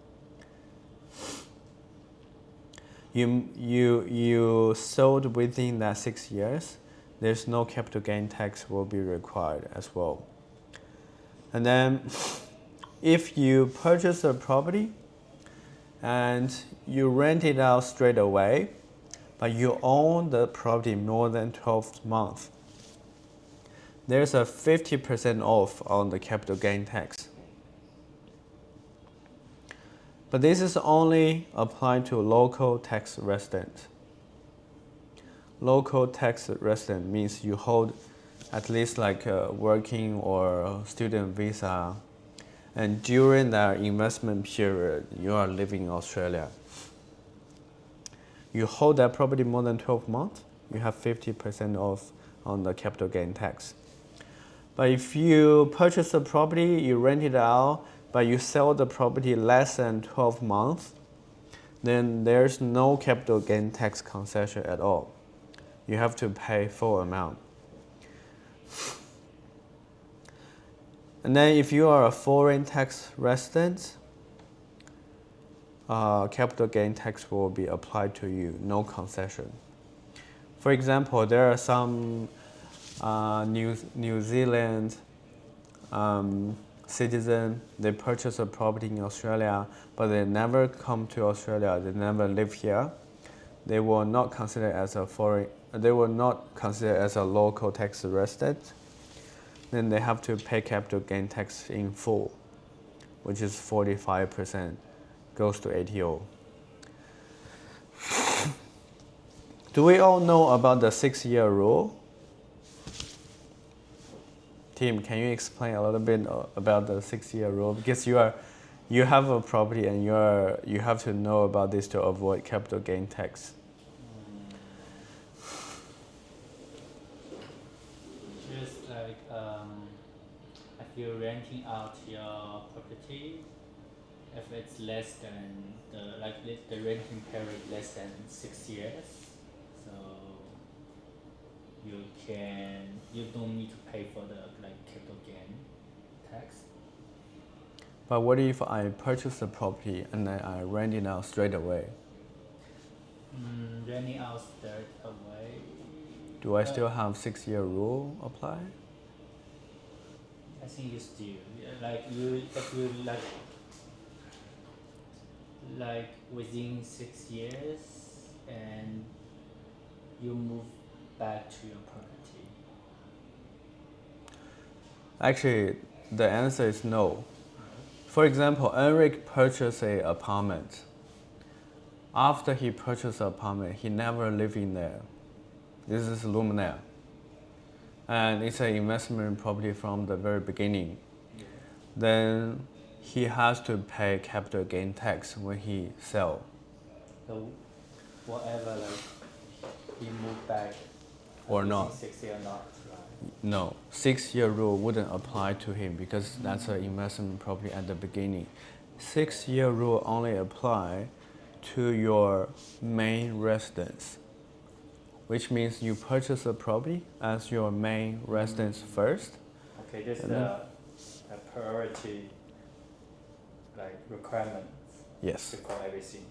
You sold within that 6 years, there's no capital gain tax will be required as well. And then if you purchase a property and you rent it out straight away, but you own the property more than 12 months, there's a 50% off on the capital gain tax. But this is only applied to local tax residents. Local tax resident means you hold at least like a working or student visa, and during that investment period, you are living in Australia. You hold that property more than 12 months, you have 50% off on the capital gain tax. But if you purchase a property, you rent it out, but you sell the property less than 12 months, then there's no capital gain tax concession at all. You have to pay full amount. And then if you are a foreign tax resident, capital gain tax will be applied to you, no concession. For example, there are some New Zealand citizen, they purchase a property in Australia, but they never come to Australia, they never live here. They will not consider as a local tax resident. Then they have to pay capital gain tax in full, which is 45%, goes to ATO. Do we all know about the 6-year rule? Tim, can you explain a little bit about the 6-year rule? Because you have a property and you have to know about this to avoid capital gain tax. Just like if you're renting out your property, if it's less than the renting period less than 6 years, so you don't need to pay for the capital gain tax. But what if I purchase the property and then I rent it out straight away? Renting out straight away. Do I still have 6-year rule apply? I think you still if you like within 6 years and you move back to your property. Actually, the answer is no. For example, Enric purchased an apartment. After he purchased an apartment, he never lived in there. This is Luminaire. And it's an investment property from the very beginning. Yeah. Then he has to pay capital gain tax when he sell. So whatever he moved back Or not. 6 years or not, right? No, 6-year rule wouldn't apply to him because that's an investment property at the beginning. 6-year rule only apply to your main residence, which means you purchase a property as your main residence first. Okay, there's a priority requirement Yes. before everything.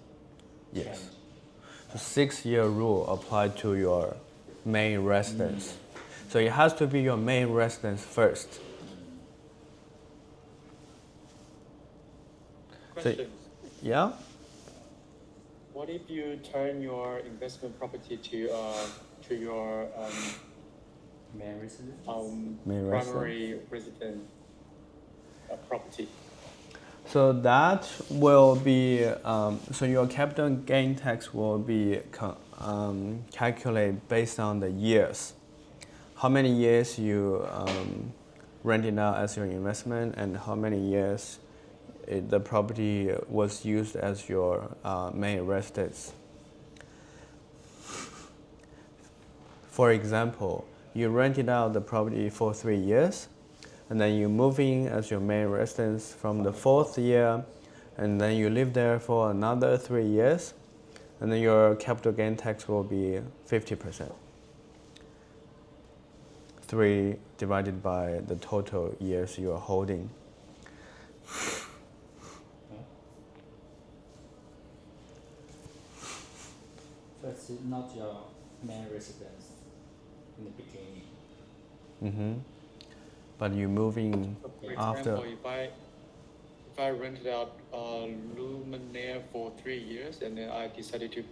Yes. change. The 6-year rule applied to your main residence. So it has to be your main residence first. Questions. Yeah? What if you turn your investment property to your Main residence? Main primary resident property? So that will be, so your capital gain tax will be calculated based on the years. How many years you rent it out as your investment and how many years the property was used as your main residence. For example, you rented out the property for 3 years, and then you move in as your main residence from the 4th year, and then you live there for another 3 years, and then your capital gain tax will be 50%. 3 divided by the total years you are holding. So it's not your main residence in the beginning. But you move in For after. example, if I rented out Luminaire for 3 years and then I decided to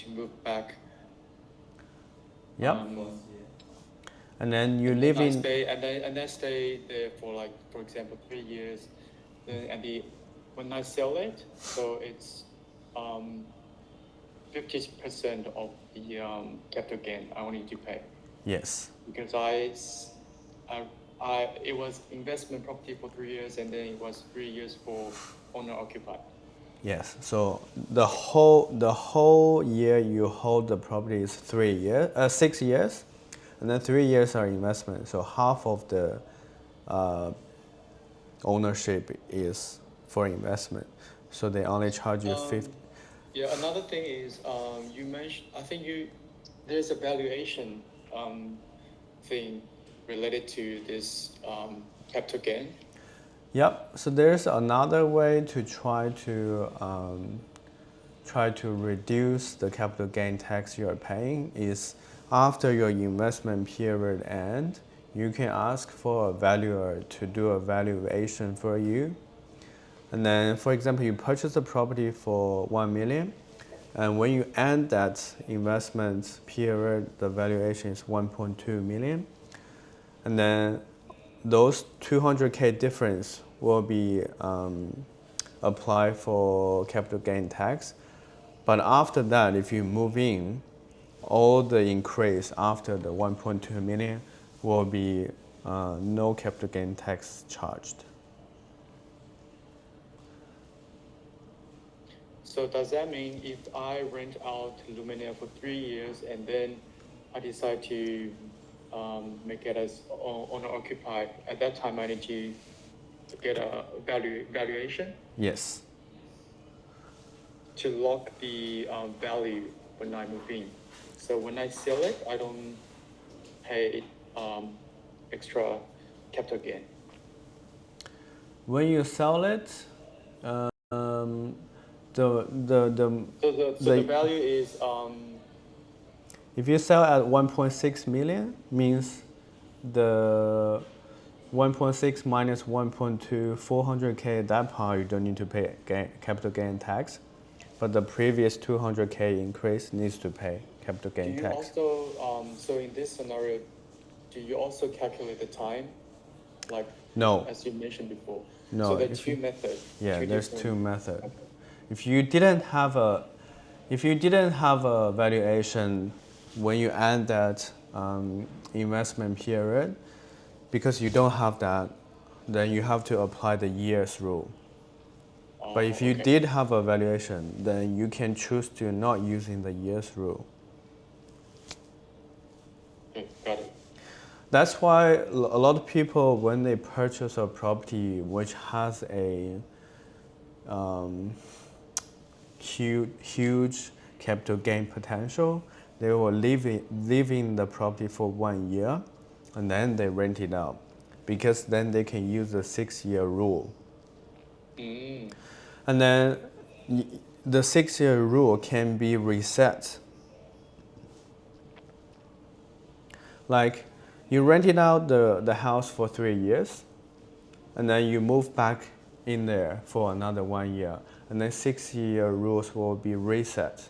move back. Yep. And then you and live then I in. stay, and then stay there for like, for example, 3 years. Then when I sell it, so it's 50% of the capital gain I will need to pay. Yes. Because it was investment property for 3 years, and then it was 3 years for owner occupied. Yes. So the whole year you hold the property is 6 years, and then 3 years are investment. So half of the ownership is for investment. So they only charge you 50. Yeah. Another thing is you mentioned. I think there's a valuation thing related to this capital gain. Yep. So there's another way to try to reduce the capital gain tax you are paying is after your investment period end, you can ask for a valuer to do a valuation for you. And then, for example, you purchase a property for 1 million, and when you end that investment period, the valuation is 1.2 million. And then those 200K difference will be applied for capital gain tax. But after that, if you move in, all the increase after the 1.2 million will be no capital gain tax charged. So does that mean if I rent out Luminaire for 3 years and then I decide to make it as owner occupied, at that time I need to get a valuation? Yes. To lock the value when I move in. So when I sell it, I don't pay extra capital gain. When you sell it, So the value is if you sell at 1.6 million, means the 1.6 minus 1.2, 400K, that part you don't need to pay capital gain tax. But the previous 200K increase needs to pay capital gain do you tax. also so in this scenario, do you also calculate the time, like No. as you mentioned before? No. So there are two methods. Yeah, there's two methods. If you didn't have a valuation when you end that investment period, because you don't have that, then you have to apply the years rule. But if you did have a valuation, then you can choose to not using the years rule. Got it. That's why a lot of people, when they purchase a property which has a huge capital gain potential, they will live in the property for 1 year, and then they rent it out, because then they can use the 6-year rule. And then the 6-year rule can be reset. Like, you rented out the house for 3 years, and then you move back in there for another 1 year, and then 6-year rules will be reset.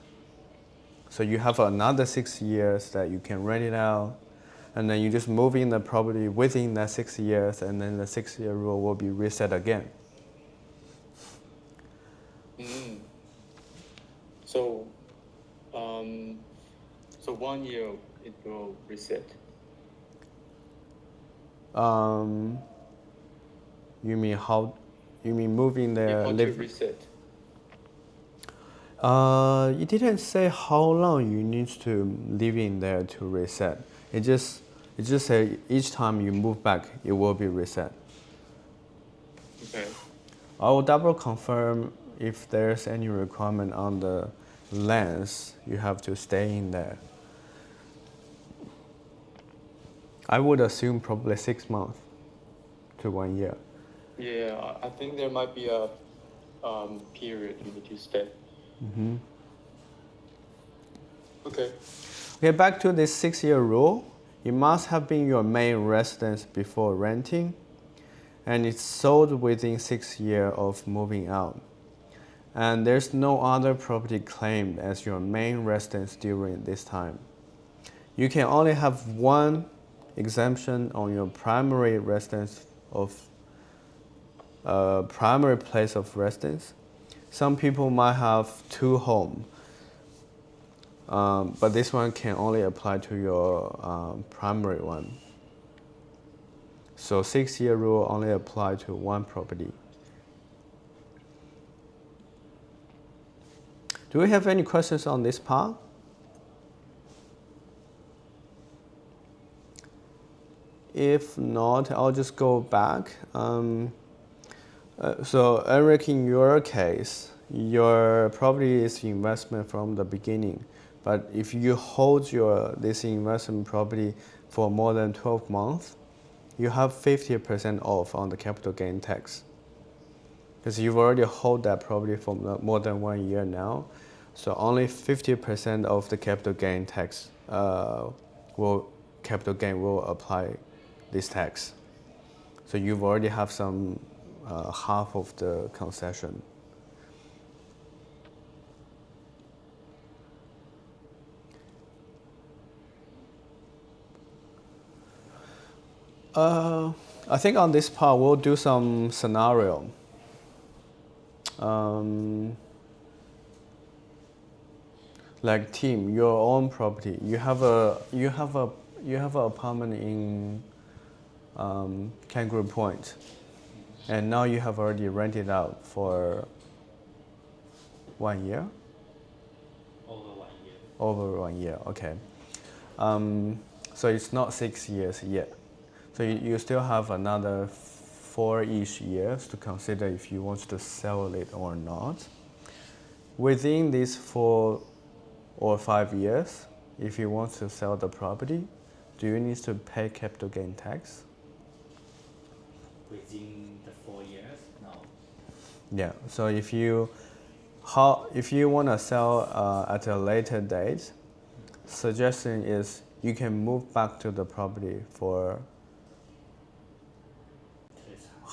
So you have another 6 years that you can rent it out, and then you just move in the property within that 6 years, and then the 6-year rule will be reset again. So, so 1 year it will reset. You mean how? You mean moving there? How to reset? It didn't say how long you need to live in there to reset. It just It just say each time you move back, it will be reset. Okay. I will double confirm if there's any requirement on the length you have to stay in there. I would assume probably 6 months to 1 year. Yeah, I think there might be a period you need to stay. Mm-hmm. Okay. Okay, back to this 6-year rule. It must have been your main residence before renting, and it's sold within 6 years of moving out. And there's no other property claimed as your main residence during this time. You can only have one exemption on your primary residence of primary place of residence. Some people might have 2 homes, but this one can only apply to your primary one. So 6-year rule only apply to one property. Do we have any questions on this part? If not, I'll just go back. So Eric, in your case, your property is investment from the beginning. But if you hold this investment property for more than 12 months, you have 50% off on the capital gain tax. Because you've already held that property for more than 1 year now. So only 50% of the capital gain tax capital gain will apply this tax. So you've already have some half of the concession. I think on this part we'll do some scenario. Like Tim, your own property. You have a apartment in Kangaroo Point, and now you have already rented out for 1 year. Over 1 year. Over 1 year, okay. So it's not 6 years yet. So you still have another 4-ish years to consider if you want to sell it or not. Within these 4 or 5 years, if you want to sell the property, do you need to pay capital gain tax? Within the 4 years? No. Yeah, so if you want to sell at a later date, suggestion is you can move back to the property for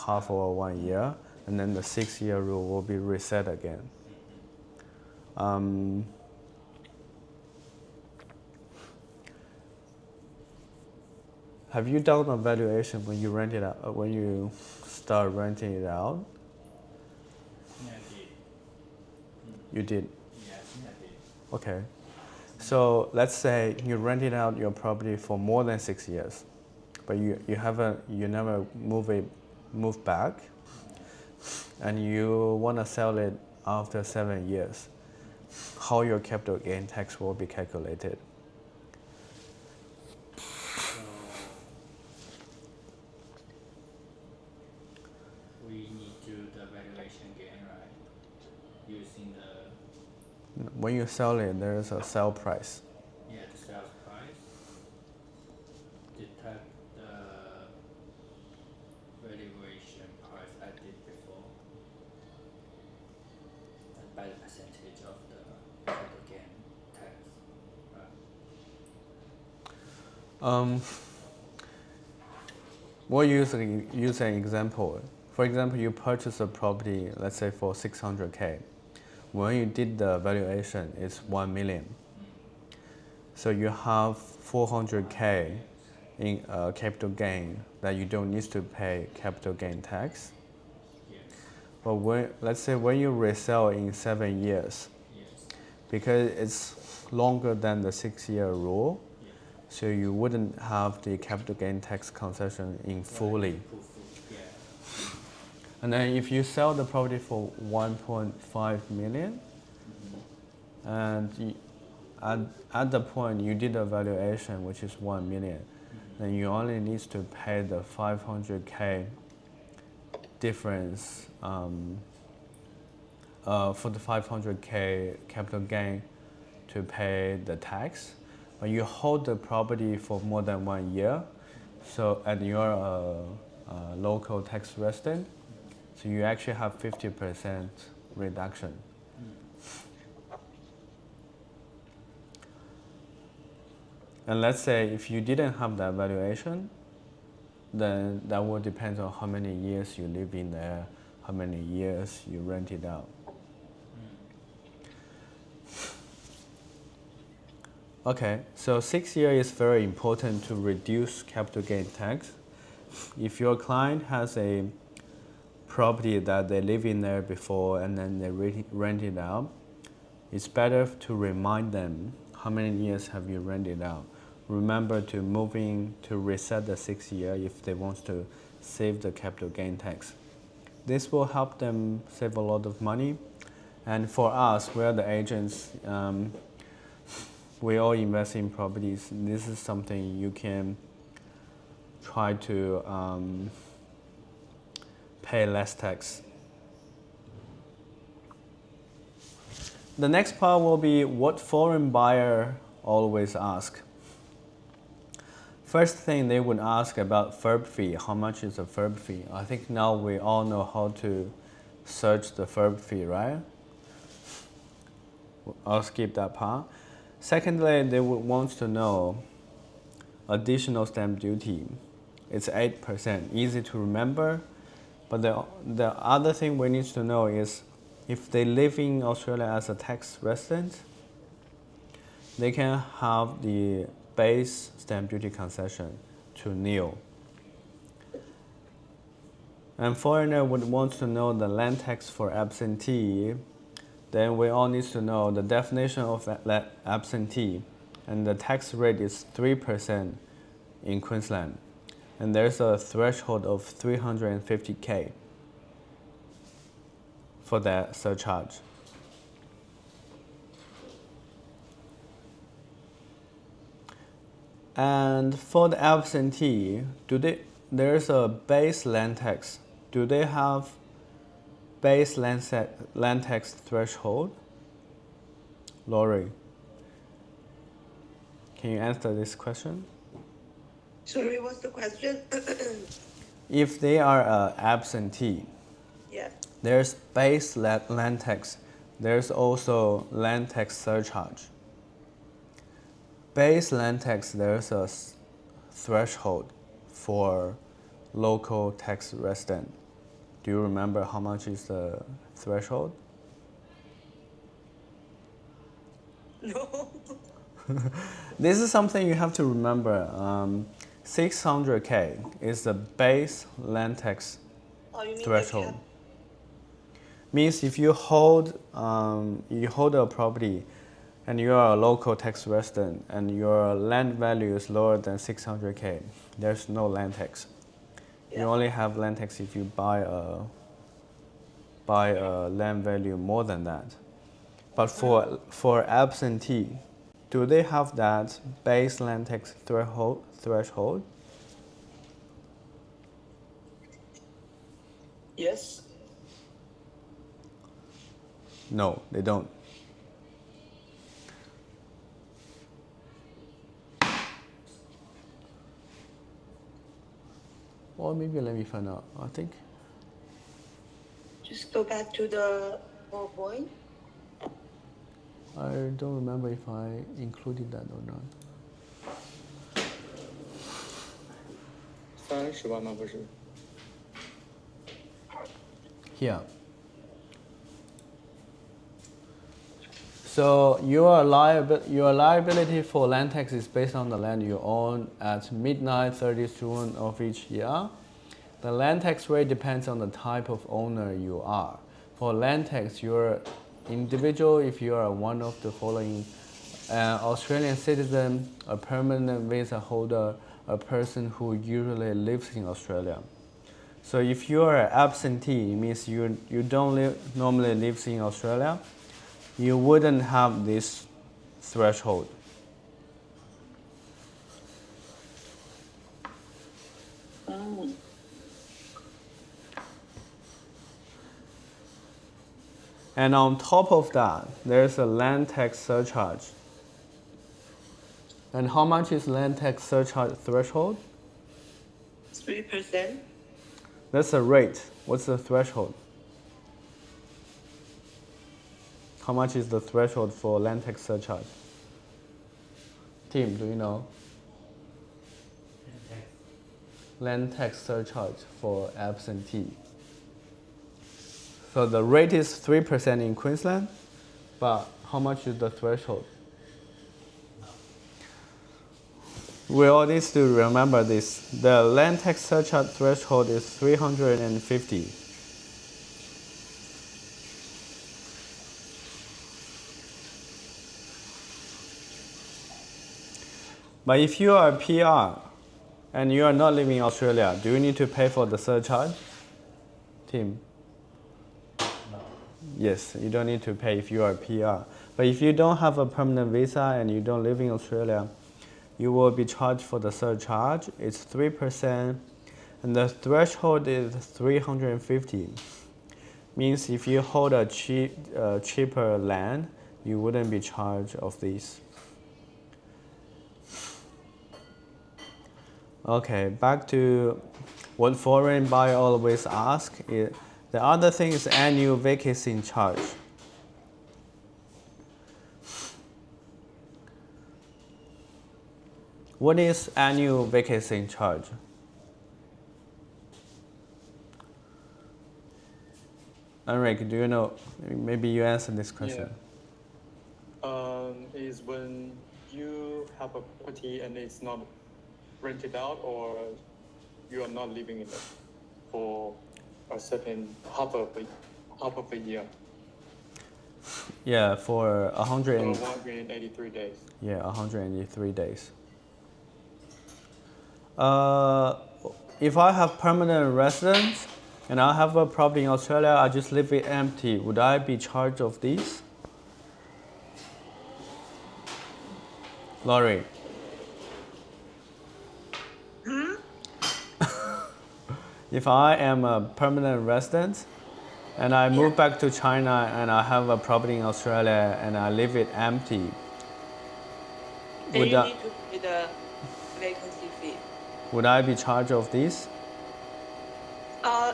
half or 1 year, and then the 6-year rule will be reset again. Have you done a valuation when you rent it out? When you start renting it out? Yeah, I did. You did. Yeah, I think I did. Okay. So let's say you rented out your property for more than 6 years, but you never move back, and you want to sell it after 7 years. How your capital gain tax will be calculated? So we need to do the valuation again, right? Using the When you sell it, there is a sale price. the sales price. Deduct the valuation price I did before. And by the percentage of the capital gain tax, right? We'll use an example. For example, you purchase a property, let's say for 600K. When you did the valuation, it's 1 million. So you have 400K in capital gain that you don't need to pay capital gain tax. Yes. But let's say when you resell in 7 years, Yes. because it's longer than the 6-year rule, Yes. so you wouldn't have the capital gain tax concession in fully. Yeah. And then if you sell the property for 1.5 million, and at the point you did a valuation which is 1 million, then you only need to pay the 500K difference for the 500K capital gain to pay the tax. But you hold the property for more than 1 year, so and you're a local tax resident, so you actually have 50% reduction. And let's say if you didn't have that valuation, then that will depend on how many years you live in there, how many years you rent it out. Okay, so 6 years is very important to reduce capital gain tax. If your client has a property that they live in there before and then they rent it out, it's better to remind them how many years have you rented out. Remember to reset the 6 year if they want to save the capital gain tax. This will help them save a lot of money. And for us, we're the agents, we all invest in properties. This is something you can try to pay less tax. The next part will be what foreign buyer always ask. First thing they would ask about FERB fee. How much is a FERB fee? I think now we all know how to search the FERB fee, right? I'll skip that part. Secondly, they would want to know additional stamp duty. It's 8%, easy to remember. But the other thing we need to know is if they live in Australia as a tax resident, they can have the base stamp duty concession to nil. And foreigner would want to know the land tax for absentee. Then we all need to know the definition of absentee. And the tax rate is 3% in Queensland. And there's a threshold of 350K for that surcharge. And for the absentee, there's a base land tax. Do they have base land tax threshold? Laurie, can you answer this question? Sorry, what's the question? If they are an absentee, Yeah. there's base land tax. There's also land tax surcharge. Base land tax, there's a threshold for local tax resident. Do you remember how much is the threshold? No. This is something you have to remember. 600K is the base land tax Oh, you mean threshold. Means if you hold a property and you are a local tax resident and your land value is lower than 600K, there's no land tax. Yeah. You only have land tax if you buy a land value more than that. But for absentee, do they have that base land tax threshold? Yes. No, they don't. Or maybe let me find out. I think. Just go back to the PowerPoint. I don't remember if I included that or not. 30万吗？不是。 Here. So your liability for land tax is based on the land you own at midnight 30th June of each year. The land tax rate depends on the type of owner you are. For land tax, you're individual if you are one of the following: an Australian citizen, a permanent visa holder, a person who usually lives in Australia. So if you are an absentee, it means you don't normally live in Australia, you wouldn't have this threshold. Mm. And on top of that, there's a land tax surcharge. And how much is land tax surcharge threshold? 3%. That's a rate. What's the threshold? How much is the threshold for land tax surcharge? Tim, do you know? Land tax surcharge for absentee. So the rate is 3% in Queensland, but how much is the threshold? We all need to remember this. The land tax surcharge threshold is 350. But if you are a PR and you are not living in Australia, do you need to pay for the surcharge? Tim? No. Yes, you don't need to pay if you are a PR. But if you don't have a permanent visa and you don't live in Australia, you will be charged for the surcharge. It's 3%, and the threshold is 350. Means if you hold a cheaper land, you wouldn't be charged of this. Okay, back to what foreign buyer always ask. The other thing is annual vacancy charge. What is annual vacancy charge? Enrique, do you know? Maybe you answer this question. Is when you have a property and it's not rented out, or you are not living in it for a certain half of a year. Yeah, for 183 days. Yeah, 183 days. If I have permanent residence and I have a property in Australia, I just leave it empty. Would I be charged of these? Laurie. If I am a permanent resident and I move back to China and I have a property in Australia and I leave it empty, Then would you I, need to pay the vacancy fee. would I be charged of these?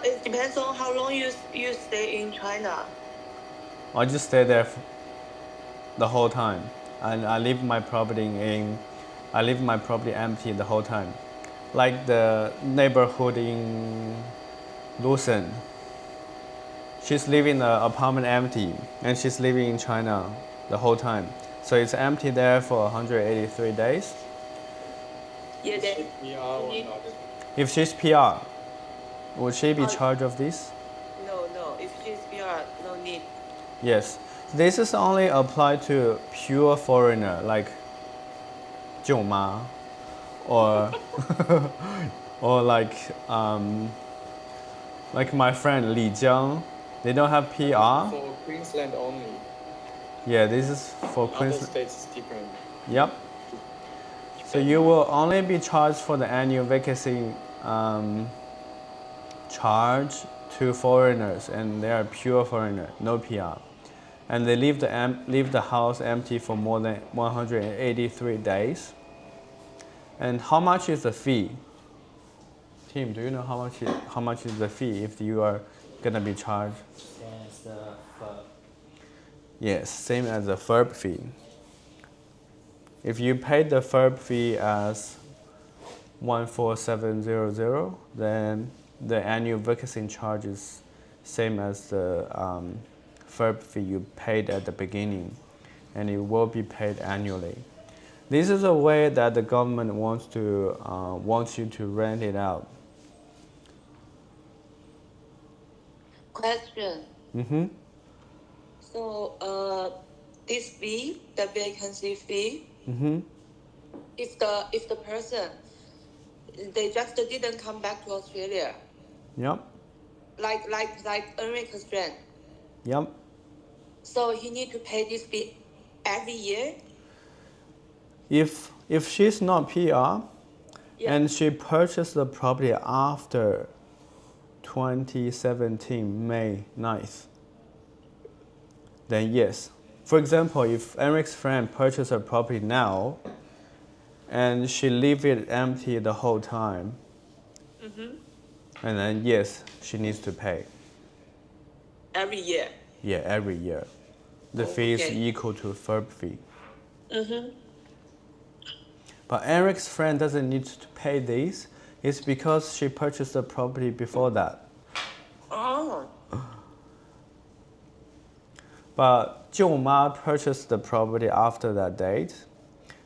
It depends on how long you stay in China. I just stay there the whole time, and I leave my property empty the whole time, like the neighborhood in Lucerne. She's leaving the apartment empty, and she's living in China the whole time. So it's empty there for 183 days. Yeah, then PR or need- not? If she's PR, would she be charged of this? No. If she's PR, no need. Yes. This is only applied to pure foreigner, like 舅妈, or or like my friend Li Jiang. They don't have PR. For Queensland only. Yeah, this is for Other Queensland. states is different. Yep. So you will only be charged for the annual vacancy charge to foreigners, and they are pure foreigner, no PR, and they leave the house empty for more than 183 days. And how much is the fee? Tim, do you know how much is the fee if you are gonna be charged? As the FERB. Yes, same as the FERB fee. If you pay the FERB fee as 14700, then the annual vacancy charge is same as the FERB fee you paid at the beginning, and it will be paid annually. This is a way that the government wants you to rent it out. Question. Mm-hmm. So this fee, the vacancy fee, Mm-hmm. if the person they just didn't come back to Australia, Yep. like Enrique's friend, Yep. so he need to pay this fee every year. If she's not PR, Yeah. And she purchased the property after 2017, May 9th. Then yes. For example, if Eric's friend purchased a property now and she leave it empty the whole time, and then yes, she needs to pay. Every year. Yeah, every year. The fee is Okay. equal to FERB fee. But Eric's friend doesn't need to pay this. It's because she purchased the property before that. Oh. But 舅妈 purchased the property after that date.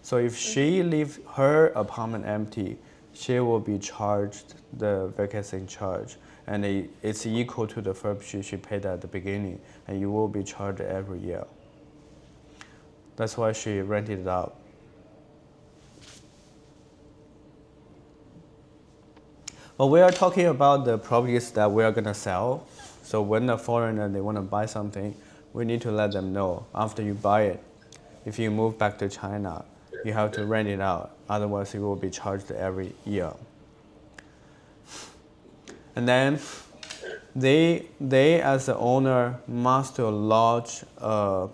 So if she leaves her apartment empty, she will be charged the vacancy charge. And it's equal to the FERB fee she paid at the beginning. And you will be charged every year. That's why she rented it out. But we are talking about the properties that we are going to sell. So when a foreigner, they want to buy something, we need to let them know after you buy it. If you move back to China, you have to rent it out. Otherwise, you will be charged every year. And then they as the owner must lodge a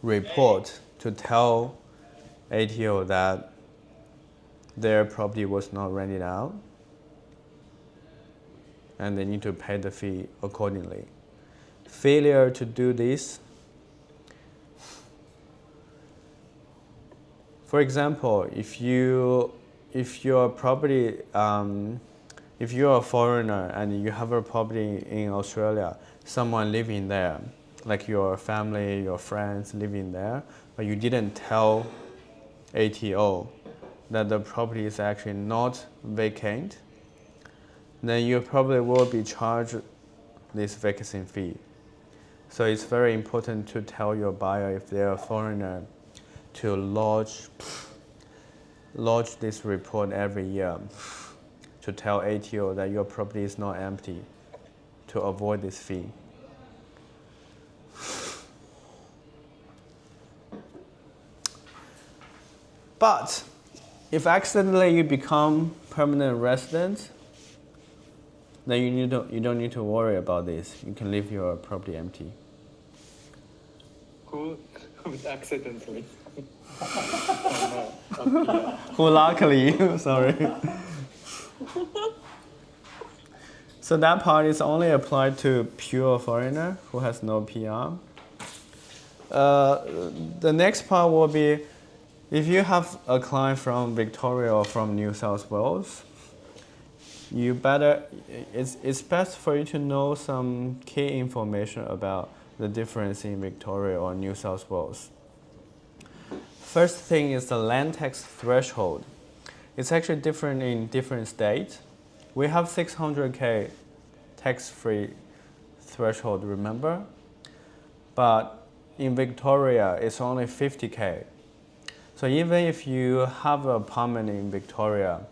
report to tell ATO that their property was not rented out, and they need to pay the fee accordingly. Failure to do this, for example, if you're a foreigner and you have a property in Australia, someone living there, like your family, your friends living there, but you didn't tell ATO that the property is actually not vacant, then you probably will be charged this vacancy fee. So it's very important to tell your buyer, if they're a foreigner, to lodge this report every year to tell ATO that your property is not empty, to avoid this fee. But if accidentally you become permanent resident, then you don't need to worry about this. You can leave your property empty. Who accidentally? Who luckily, sorry. So that part is only applied to pure foreigner who has no PR. The next part will be, if you have a client from Victoria or from New South Wales, it's best for you to know some key information about the difference in Victoria or New South Wales. First thing is the land tax threshold. It's actually different in different states. We have 600K tax-free threshold, remember? But in Victoria, it's only 50K. So even if you have an apartment in Victoria,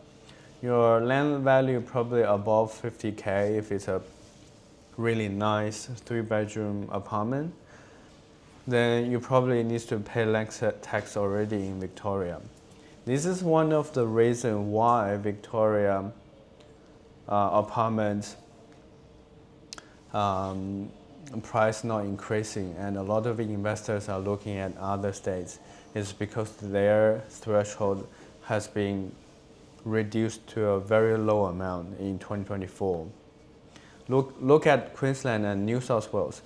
your land value probably above 50K if it's a really nice 3-bedroom apartment, then you probably need to pay land tax already in Victoria. This is one of the reasons why Victoria apartment price not increasing, and a lot of investors are looking at other states. It's because their threshold has been reduced to a very low amount in 2024. Look at Queensland and New South Wales.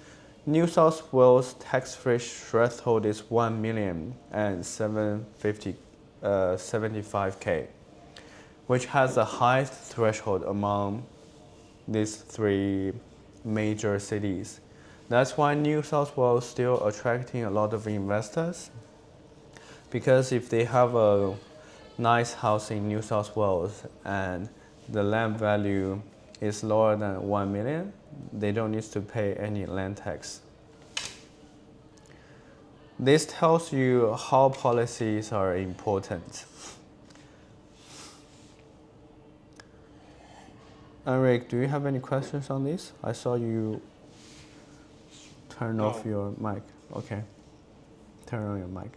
New South Wales tax-free threshold is 1,775K, which has the highest threshold among these three major cities. That's why New South Wales is still attracting a lot of investors, because if they have a nice house in New South Wales and the land value is lower than 1 million, they don't need to pay any land tax. This tells you how policies are important. Eric, do you have any questions on this? I saw you turn off your mic. Okay, turn on your mic.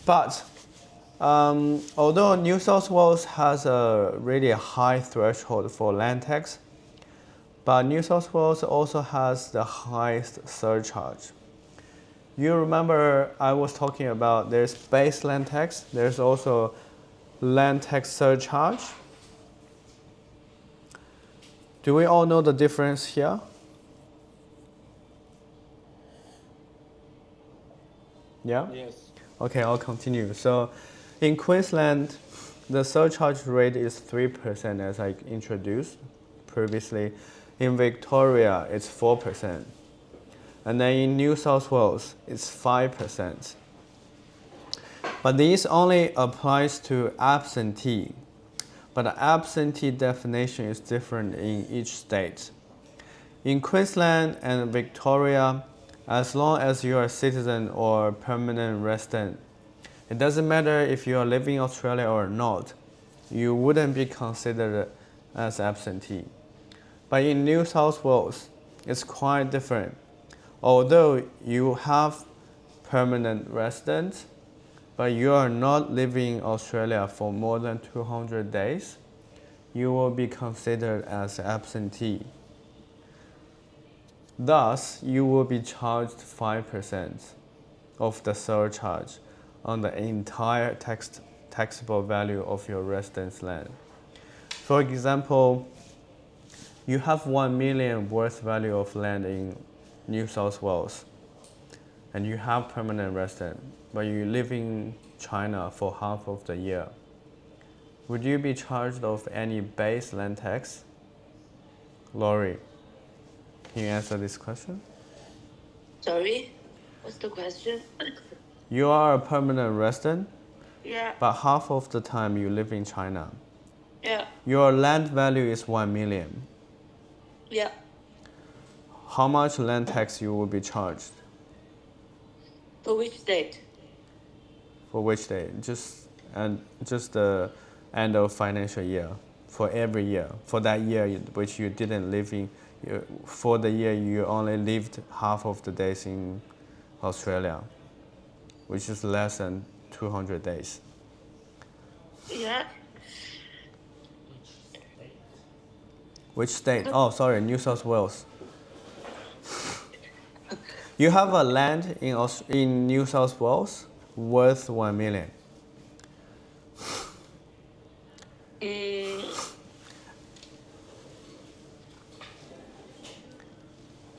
But Although New South Wales has a really high threshold for land tax, but New South Wales also has the highest surcharge. You remember I was talking about there's base land tax, there's also land tax surcharge. Do we all know the difference here? Yeah? Yes. Okay, I'll continue. So in Queensland, the surcharge rate is 3% as I introduced previously. In Victoria, it's 4%. And then in New South Wales, it's 5%. But this only applies to absentee. But the absentee definition is different in each state. In Queensland and Victoria, as long as you are a citizen or permanent resident, it doesn't matter if you are living in Australia or not, you wouldn't be considered as absentee. But in New South Wales, it's quite different. Although you have permanent residence, but you are not living in Australia for more than 200 days, you will be considered as absentee. Thus, you will be charged 5% of the surcharge on the entire taxable value of your residence land. For example, you have 1 million worth value of land in New South Wales, and you have permanent resident, but you live in China for half of the year. Would you be charged of any base land tax? Laurie, can you answer this question? Sorry, what's the question? You are a permanent resident, Yeah, but half of the time you live in China. yeah, Your land value is 1 million. yeah. How much land tax you will be charged? For which state? For which day? Just the end of financial year, for every year. For that year which you didn't live in, for the year you only lived half of the days in Australia, which is less than 200 days. Yeah. Which state? Oh, sorry, New South Wales. You have a land in New South Wales worth 1 million.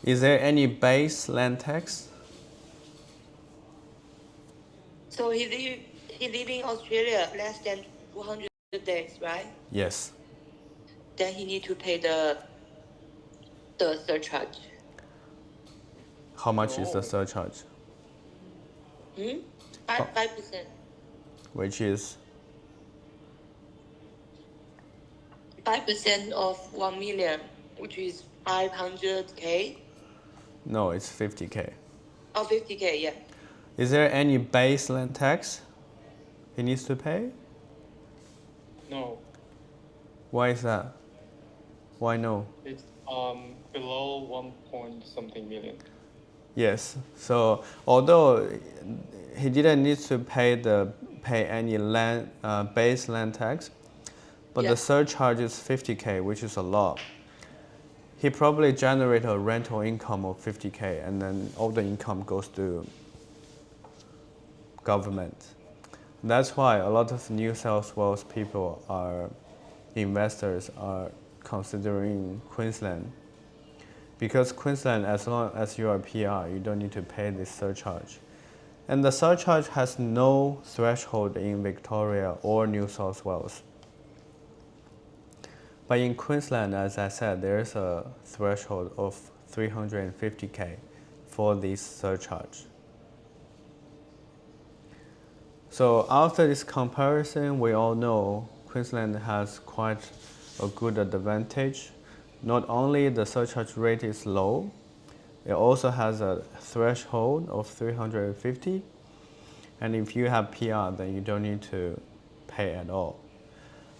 Is there any base land tax? So he live in Australia less than 200 days, right? Yes. Then he need to pay the surcharge. How much is the surcharge? 5%. Which is 5% of 1 million, which is 500K. no, it's 50K. Oh, 50K, yeah. Is there any base land tax he needs to pay? No, Why is that? Why no? it's below 1 point something million. Yes. So although he didn't need to pay any land base land tax, but Yeah. the surcharge is 50K, which is a lot. He probably generated a rental income of 50K, and then all the income goes to government. That's why a lot of New South Wales people investors are considering Queensland. Because Queensland, as long as you are PR, you don't need to pay this surcharge. And the surcharge has no threshold in Victoria or New South Wales. But in Queensland, as I said, there is a threshold of 350K for this surcharge. So after this comparison, we all know Queensland has quite a good advantage. Not only the surcharge rate is low, it also has a threshold of 350. And if you have PR, then you don't need to pay at all.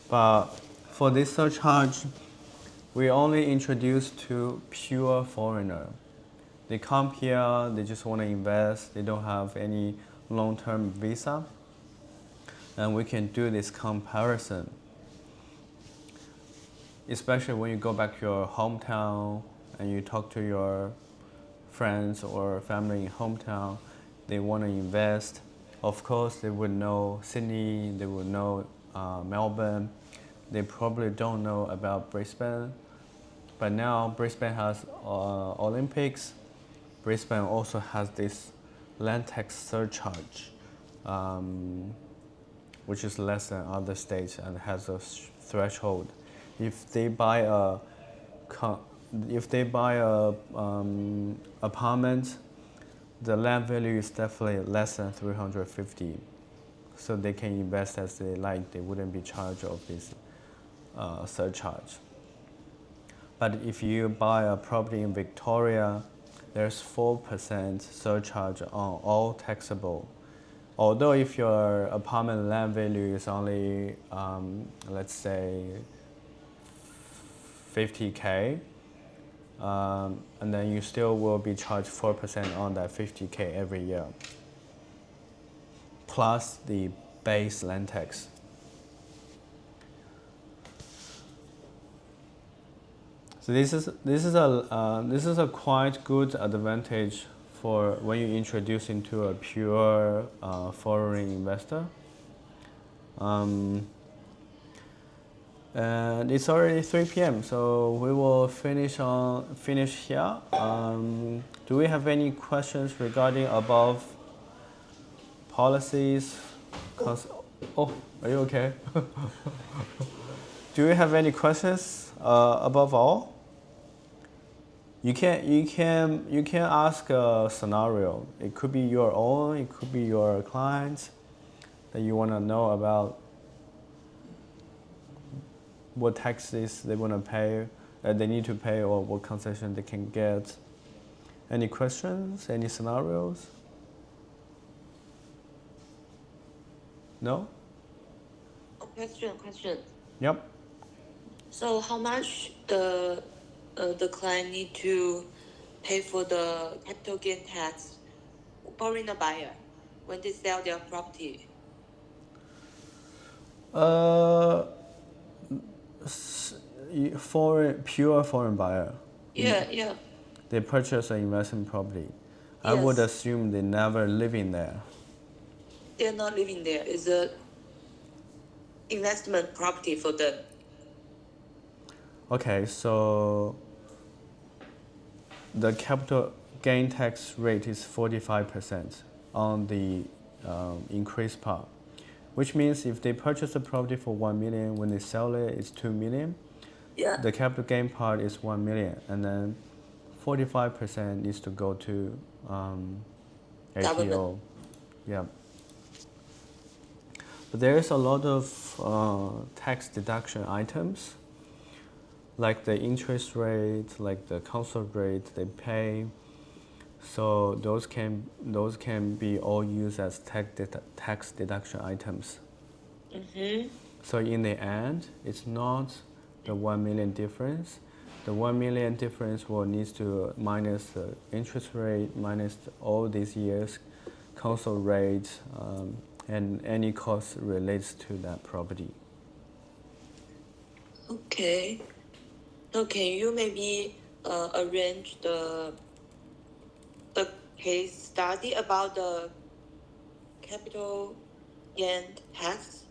But for this surcharge, we only introduce to pure foreigner. They come here, they just want to invest, they don't have any long-term visa. and we can do this comparison. Especially when you go back to your hometown and you talk to your friends or family in hometown, they want to invest. Of course, they would know Sydney, they would know Melbourne. They probably don't know about Brisbane. But now Brisbane has Olympics. Brisbane also has this land tax surcharge, which is less than other states and has a threshold. If they buy a apartment, the land value is definitely less than 350, so they can invest as they like. They wouldn't be charged of this surcharge. But if you buy a property in Victoria, there's 4% surcharge on all taxable. Although if your apartment land value is only, let's say, 50K, and then you still will be charged 4% on that 50K every year, plus the base land tax. So this is a quite good advantage for when you introduce into a pure foreign investor. And it's already 3 p.m. so we will finish here. Do we have any questions regarding above policies? Oh, are you okay? Do we have any questions above all? You can ask a scenario. It could be your own, it could be your clients that you want to know about what taxes they want to pay, they need to pay, or what concession they can get. Any questions? Any scenarios? No? Question. Yep. So how much the client need to pay for the capital gain tax foreign buyer when they sell their property? Pure foreign buyer. Yeah. They purchase an investment property. I would Yes. assume they never living there. They're not living there. It's a investment property for them. Okay, so the capital gain tax rate is 45% on the increased part, which means if they purchase a property for 1 million, when they sell it, it's 2 million. Yeah. The capital gain part is 1 million, and then 45% needs to go to ATO. Government. Yeah. But there is a lot of tax deduction items, like the interest rate, like the council rate they pay. So those can be all used as tax deduction items. Mm-hmm. So in the end, it's not the 1 million difference. The 1 million difference will need to minus the interest rate, minus all these years council rate, and any cost relates to that property. Okay. So can you maybe arrange the case study about the capital gain tax?